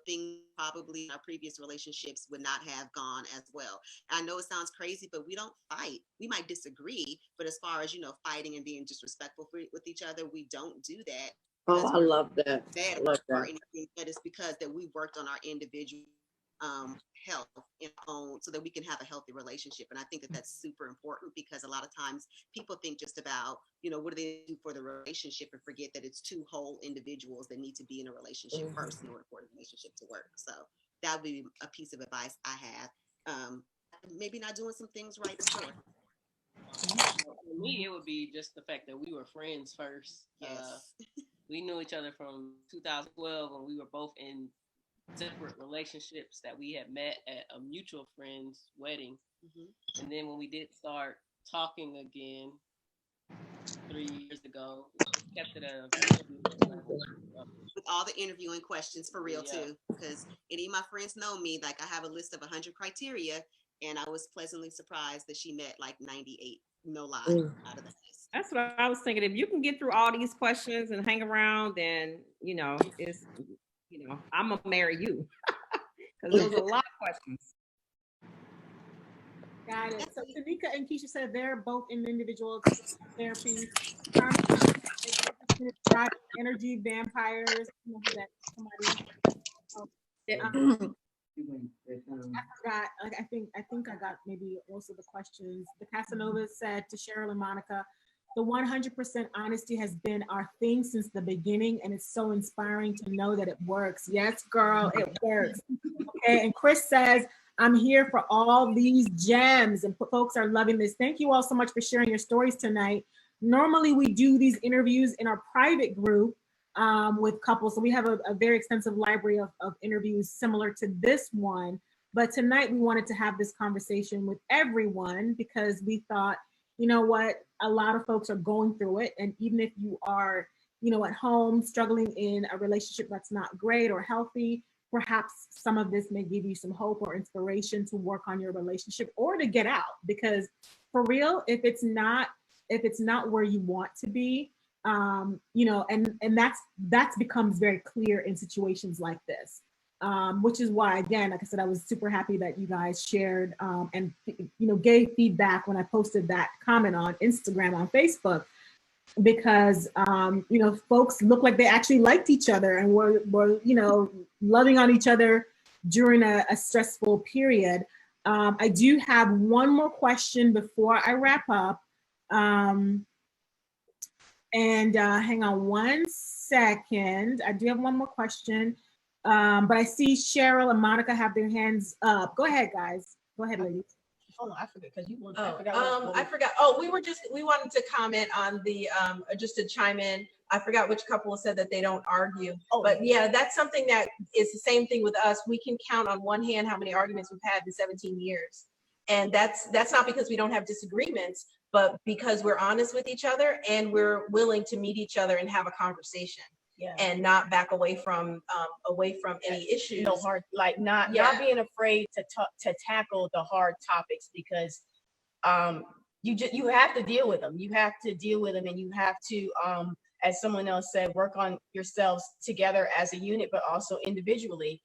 [SPEAKER 2] things probably in our previous relationships would not have gone as well. I know it sounds crazy, but we don't fight. We might disagree, but as far as, fighting and being disrespectful with each other, we don't do that.
[SPEAKER 5] Oh, I love that.
[SPEAKER 2] Bad
[SPEAKER 5] I love
[SPEAKER 2] or
[SPEAKER 5] that.
[SPEAKER 2] anything, but it's because that we worked on our individual health in our own, so that we can have a healthy relationship. And I think that that's super important, because a lot of times people think just about, what do they do for the relationship, and forget that it's two whole individuals that need to be in a relationship first in order for the relationship to work. So that would be a piece of advice I have. Maybe not doing some things right before.
[SPEAKER 3] For me, it would be just the fact that we were friends first.
[SPEAKER 2] Yes.
[SPEAKER 3] We knew each other from 2012 when we were both in separate relationships that we had met at a mutual friend's wedding. And then when we did start talking again 3 years ago, we kept it at a
[SPEAKER 2] with all the interviewing questions for real too, because any of my friends know me, like I have a list of 100 criteria, and I was pleasantly surprised that she met like 98, no lie, out of that list.
[SPEAKER 16] That's what I was thinking. If you can get through all these questions and hang around, then it's I'm gonna marry you, because there's a lot of questions.
[SPEAKER 1] Got it. So Tanika and Keisha said they're both in individual therapy. Energy vampires. Somebody. I forgot. Like I think I got maybe most of the questions. The Casanova said to Cheryl and Monica, the 100% honesty has been our thing since the beginning, and it's so inspiring to know that it works. Yes, girl, it works. Okay, and Chris says, I'm here for all these gems, and folks are loving this. Thank you all so much for sharing your stories tonight. Normally, we do these interviews in our private group with couples, so we have a very extensive library of interviews similar to this one. But tonight, we wanted to have this conversation with everyone, because we thought, you know what, a lot of folks are going through it. And even if you are, at home struggling in a relationship that's not great or healthy, perhaps some of this may give you some hope or inspiration to work on your relationship or to get out. Because for real, if it's not where you want to be, and that's becomes very clear in situations like this. Which is why, again, like I said, I was super happy that you guys shared and gave feedback when I posted that comment on Instagram, on Facebook, because folks looked like they actually liked each other and were loving on each other during a stressful period. I do have one more question before I wrap up, and hang on one second. I do have one more question. But I see Cheryl and Monica have their hands up. Go ahead, guys. Go ahead, ladies.
[SPEAKER 6] Hold on, I forgot because you were. I forgot. Oh, we wanted to comment on the just to chime in. I forgot which couple said that they don't argue. But yeah, that's something that is the same thing with us. We can count on one hand how many arguments we've had in 17 years, and that's not because we don't have disagreements, but because we're honest with each other and we're willing to meet each other and have a conversation. Yeah. And not back away from any issues.
[SPEAKER 10] Not being afraid to tackle the hard topics, because you have to deal with them. You have to deal with them, and you have to, as someone else said, work on yourselves together as a unit, but also individually.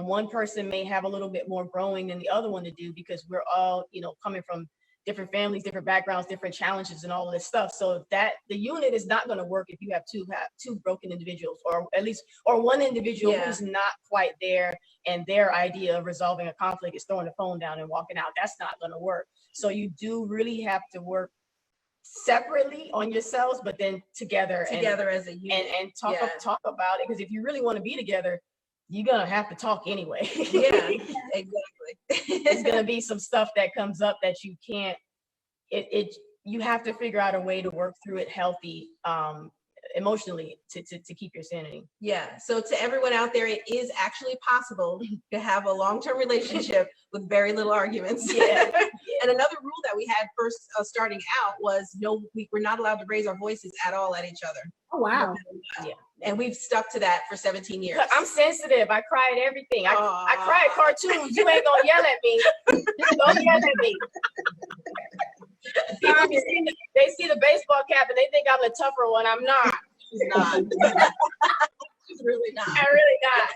[SPEAKER 10] One person may have a little bit more growing than the other one to do, because we're all coming from different families, different backgrounds, different challenges, and all of this stuff. So that the unit is not going to work if you have two broken individuals, or one individual who's not quite there, and their idea of resolving a conflict is throwing the phone down and walking out. That's not going to work. So you do really have to work separately on yourselves, but then together
[SPEAKER 6] As a unit.
[SPEAKER 10] and talk
[SPEAKER 6] Yeah.
[SPEAKER 10] talk about it. Because if you really want to be together, you're gonna have to talk anyway.
[SPEAKER 6] Yeah, exactly.
[SPEAKER 10] There's gonna be some stuff that comes up that you can't. You have to figure out a way to work through it healthy, emotionally to keep your sanity.
[SPEAKER 6] Yeah. So to everyone out there, it is actually possible to have a long-term relationship with very little arguments.
[SPEAKER 10] Yeah.
[SPEAKER 6] And another rule that we had first starting out was we're not allowed to raise our voices at all at each other.
[SPEAKER 1] Oh, wow.
[SPEAKER 6] Yeah. And we've stuck to that for 17 years.
[SPEAKER 10] I'm sensitive. I cry at everything. I cry at cartoons. You ain't gonna yell at me. Don't yell at me. People they see the baseball cap and they think I'm the tougher one. I'm not.
[SPEAKER 6] She's not. She's really not.
[SPEAKER 10] I'm really not.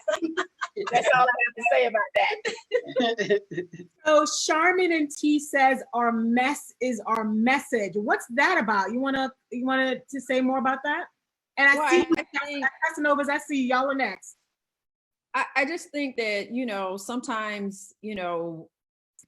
[SPEAKER 10] That's all I have to say about that.
[SPEAKER 1] So Charmin and T says our mess is our message. What's that about? You wanna to say more about that? And I see Casanovas, I see y'all are next.
[SPEAKER 7] I just think that, sometimes,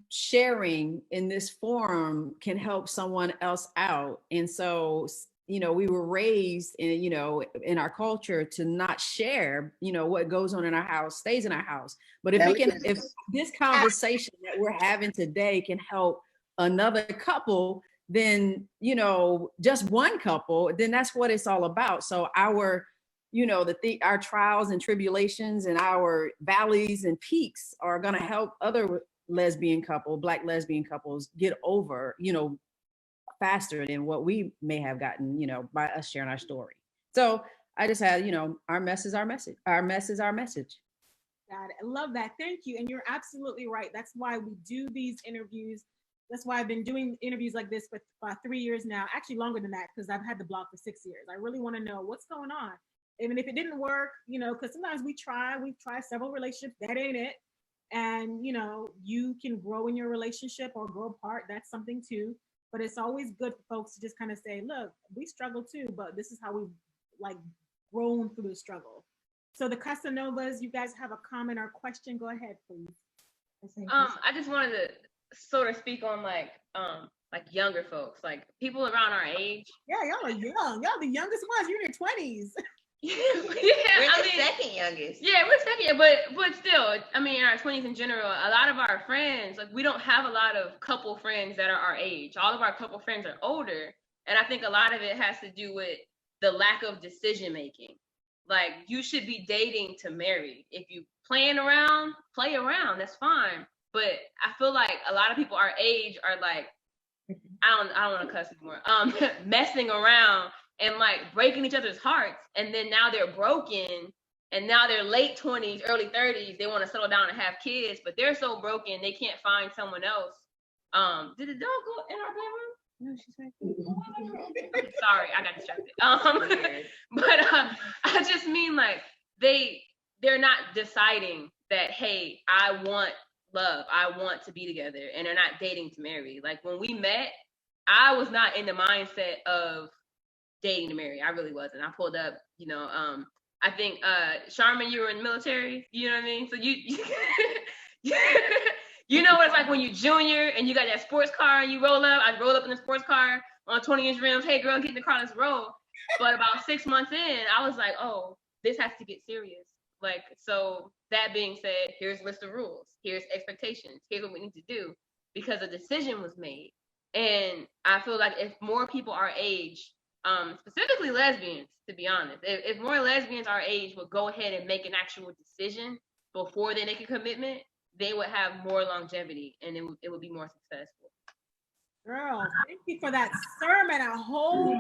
[SPEAKER 7] sharing in this forum can help someone else out. And so, we were raised in our culture to not share, what goes on in our house stays in our house. But if this conversation that we're having today can help another couple, then, just one couple, then that's what it's all about. So our, our trials and tribulations and our valleys and peaks are going to help other Black lesbian couples get over, faster than what we may have gotten, by us sharing our story. So I just had, our mess is our message. Our mess is our message.
[SPEAKER 1] Got it. I love that. Thank you. And you're absolutely right. That's why we do these interviews. That's why I've been doing interviews like this for 3 years now, actually longer than that, because I've had the blog for 6 years. I really want to know what's going on. Even if it didn't work, because sometimes we've tried several relationships, that ain't it. And, you can grow in your relationship or grow apart. That's something too. But it's always good for folks to just kind of say, look, we struggle too, but this is how we've grown through the struggle. So the Casanovas, you guys have a comment or question? Go ahead, please.
[SPEAKER 12] I just wanted to sort of speak on like younger folks, like people around our age.
[SPEAKER 1] Yeah, y'all are young. Y'all the youngest ones. You're in your 20s.
[SPEAKER 12] We're
[SPEAKER 11] the second youngest.
[SPEAKER 12] Yeah, we're second, but still, in our 20s in general, a lot of our friends, we don't have a lot of couple friends that are our age. All of our couple friends are older, and I think a lot of it has to do with the lack of decision making. Like, you should be dating to marry. If you playing around, play around. That's fine. But I feel like a lot of people our age are like, I don't want to cuss anymore. Messing around and breaking each other's hearts, and then now they're broken, and now they're late 20s, early 30s. They want to settle down and have kids, but they're so broken they can't find someone else. Did the dog go in our bedroom? No, she's right. Sorry, I got distracted. But I just mean they're not deciding that, hey, I want love, I want to be together, and they're not dating to marry. Like, when we met, I was not in the mindset of dating to marry. I really wasn't. I pulled up, I think Charmin, you were in the military, you know what I mean? So you know what it's like when you junior and you got that sports car and you roll up. I roll up in the sports car on 20-inch rims. Hey girl, get in the car, let's roll. But about 6 months in, I was like, oh, this has to get serious. So that being said, here's a list of rules. Here's expectations. Here's what we need to do, because a decision was made. And I feel like if more people our age, specifically lesbians, to be honest, if more lesbians our age would go ahead and make an actual decision before they make a commitment, they would have more longevity and it would be more successful.
[SPEAKER 1] Girl, thank you for that sermon, a whole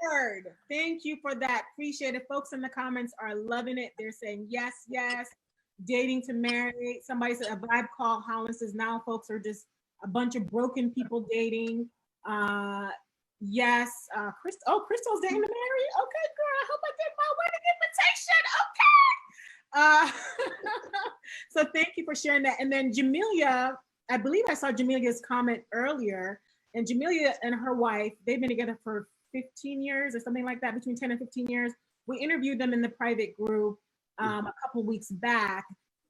[SPEAKER 1] word. Thank you for that. Appreciate it. Folks in the comments are loving it. They're saying yes, yes. Dating to marry. Somebody said a vibe call. Holland says now folks are just a bunch of broken people dating. Yes. Crystal's dating to marry. Okay, girl. I hope I get my wedding invitation. Okay. So thank you for sharing that. And then Jamelia, I believe I saw Jamelia's comment earlier. And Jamelia and her wife, they've been together for 15 years or something like that, between 10 and 15 years. We interviewed them in the private group a couple weeks back.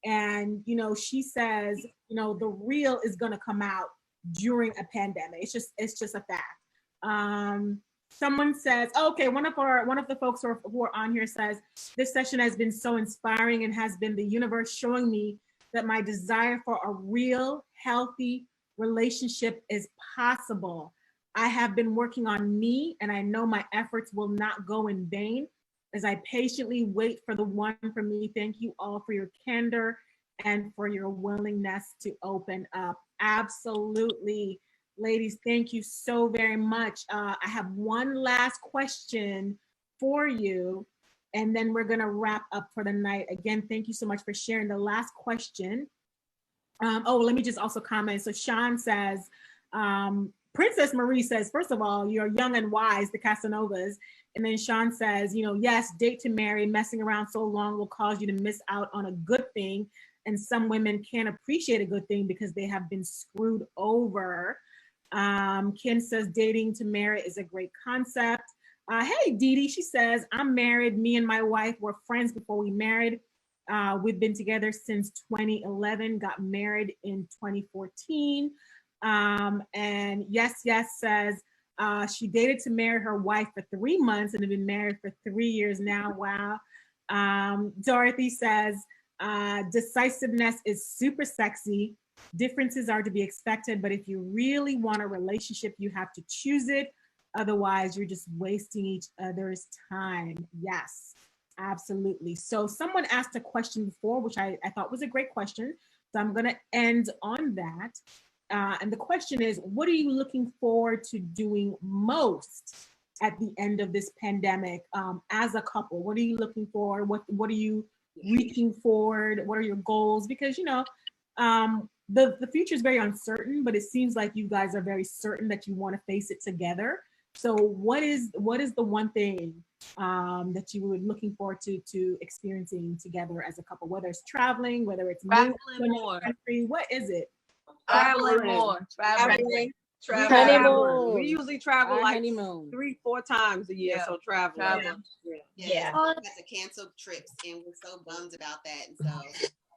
[SPEAKER 1] And, she says, the real is going to come out during a pandemic. It's just a fact. Someone says, okay, one of the folks who are on here says, this session has been so inspiring and has been the universe showing me that my desire for a real, healthy relationship is possible. I have been working on me, and I know my efforts will not go in vain as I patiently wait for the one for me. Thank you all for your candor and for your willingness to open up. Absolutely. Ladies, thank you so very much. I have one last question for you, and then we're gonna wrap up for the night. Again, thank you so much for sharing. The last question. Let me just also comment. So Sean says, Princess Marie says, first of all, you're young and wise, the Casanovas. And then Sean says, yes, date to marry, messing around so long will cause you to miss out on a good thing. And some women can't appreciate a good thing because they have been screwed over. Ken says, dating to marry is a great concept. Hey, Dee Dee, she says, I'm married. Me and my wife were friends before we married. We've been together since 2011, got married in 2014. And Yes says, she dated to marry her wife for 3 months and have been married for 3 years now. Wow. Dorothy says, decisiveness is super sexy. Differences are to be expected, but if you really want a relationship, you have to choose it. Otherwise, you're just wasting each other's time. Yes, absolutely. So someone asked a question before, which I thought was a great question. So I'm going to end on that. And the question is, what are you looking forward to doing most at the end of this pandemic as a couple? What are you looking for? What are you reaching forward? What are your goals? Because, the future is very uncertain, but it seems like you guys are very certain that you want to face it together. So what is the one thing that you were looking forward to experiencing together as a couple, whether it's traveling, whether it's moving to another country, what is it?
[SPEAKER 5] Traveling more. Traveling. We usually travel like 3-4 times a year. So traveling.
[SPEAKER 2] Yeah. We had to cancel trips, and we're so bummed about that. And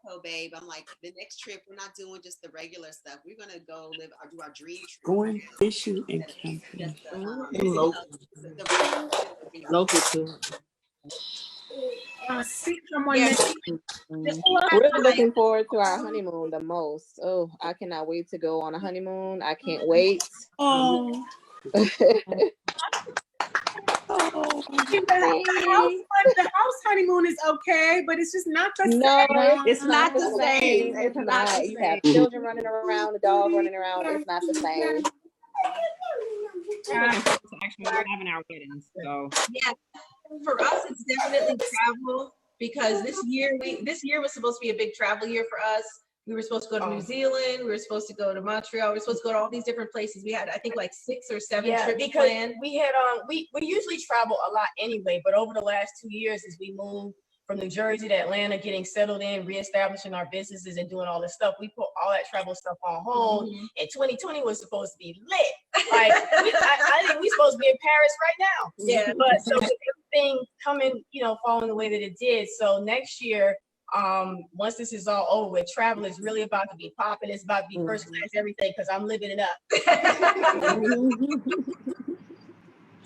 [SPEAKER 2] so, babe, I'm like, the next trip, we're not doing just the regular stuff. We're gonna go do our dream trip.
[SPEAKER 19] Going fishing and camping.
[SPEAKER 5] Local too.
[SPEAKER 8] We're looking forward to our honeymoon the most. Oh, I cannot wait to go on a honeymoon. I can't wait.
[SPEAKER 1] Oh. The house honeymoon is okay, but it's just not the same.
[SPEAKER 8] No,
[SPEAKER 5] it's not the same.
[SPEAKER 8] It's not. You have children running around, the dog running around. It's not the same.
[SPEAKER 16] Actually, we're having our weddings, so
[SPEAKER 6] yeah. For us, it's definitely travel because this year was supposed to be a big travel year for us. We were supposed to go to New Zealand. We were supposed to go to Montreal. We were supposed to go to all these different places. We had, I think, like 6 or 7 trips planned.
[SPEAKER 10] We had we usually travel a lot anyway, but over the last 2 years, as we moved from New Jersey to Atlanta, getting settled in, reestablishing our businesses, and doing all this stuff, we put all that travel stuff on hold. And 2020 was supposed to be lit. Like I think we're supposed to be in Paris right now.
[SPEAKER 6] Yeah.
[SPEAKER 10] But so with everything coming, falling the way that it did. So next year, once this is all over with, travel is really about to be popping. It's about to be first class everything because I'm living it up.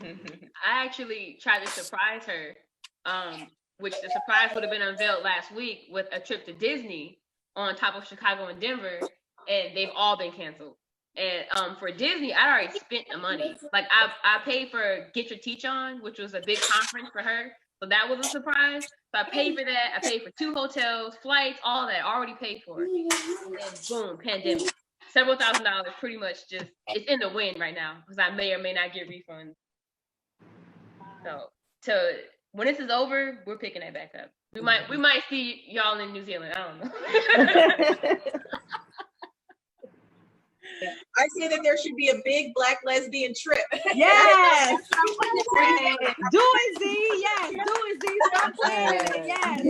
[SPEAKER 12] I actually tried to surprise her, which the surprise would have been unveiled last week with a trip to Disney on top of Chicago and Denver, and they've all been canceled. And for Disney, I'd already spent the money. Like I paid for Get Your Teach On, which was a big conference for her. So that was a surprise. So I paid for that. I paid for 2 hotels, flights, all that. Already paid for it. And then boom, pandemic. Several $1,000s, pretty much just, it's in the wind right now because I may or may not get refunds. So when this is over, we're picking that back up. We might see y'all in New Zealand. I don't know.
[SPEAKER 6] I say that there should be a big Black lesbian trip.
[SPEAKER 5] Yes. Do it, Z. Yes. Do it, Z. Stop playing it. Yes.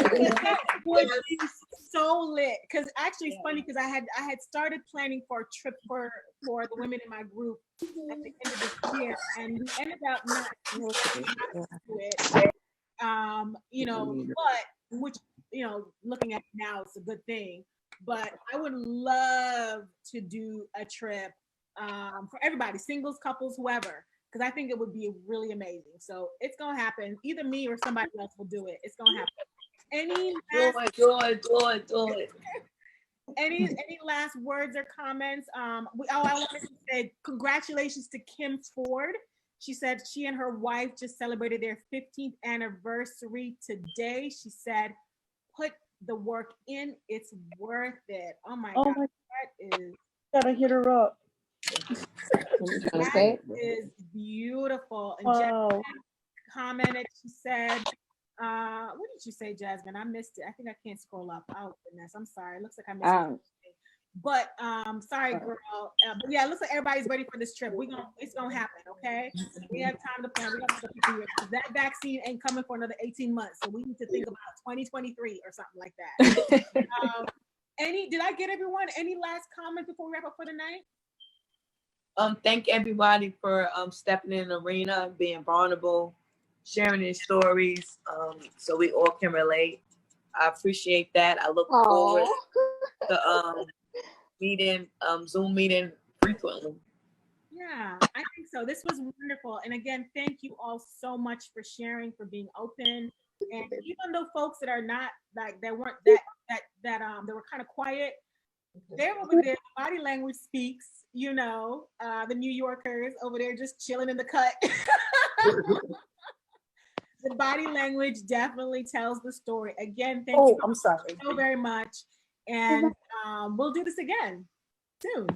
[SPEAKER 1] Would be so lit. Because actually, it's funny because I had started planning for a trip for the women in my group at the end of this year, and we ended up not doing it. But which looking at it now, it's a good thing. But I would love to do a trip for everybody, singles, couples, whoever. because I think it would be really amazing. So it's gonna happen. Either me or somebody else will do it. It's gonna happen. Any last,
[SPEAKER 20] Do it.
[SPEAKER 1] any last words or comments? I wanted to say congratulations to Kim Ford. She said she and her wife just celebrated their 15th anniversary today. She said, put the work in, it's worth it. Oh my God, that is.
[SPEAKER 20] Gotta hit her up.
[SPEAKER 1] That is beautiful. And Jasmine commented, she said, what did you say, Jasmine? I missed it. I think I can't scroll up. Oh goodness, I'm sorry. It looks like I missed it. But sorry, girl. But yeah, it looks like everybody's ready for this trip. It's gonna happen, okay? We have time to plan. We got to people here. That vaccine ain't coming for another 18 months, so we need to think about 2023 or something like that. Did I get everyone? Any last comments before we wrap up for the night?
[SPEAKER 20] Thank everybody for stepping in the arena, being vulnerable, sharing their stories, so we all can relate. I appreciate that. I look forward to meeting, Zoom meeting frequently.
[SPEAKER 1] Yeah, I think so. This was wonderful. And again, thank you all so much for sharing, for being open. And even though folks that are not like that weren't that were kind of quiet, they're over there. Body language speaks, the New Yorkers over there just chilling in the cut. The body language definitely tells the story. Again, thank you
[SPEAKER 20] I'm sorry.
[SPEAKER 1] so very much. And we'll do this again soon.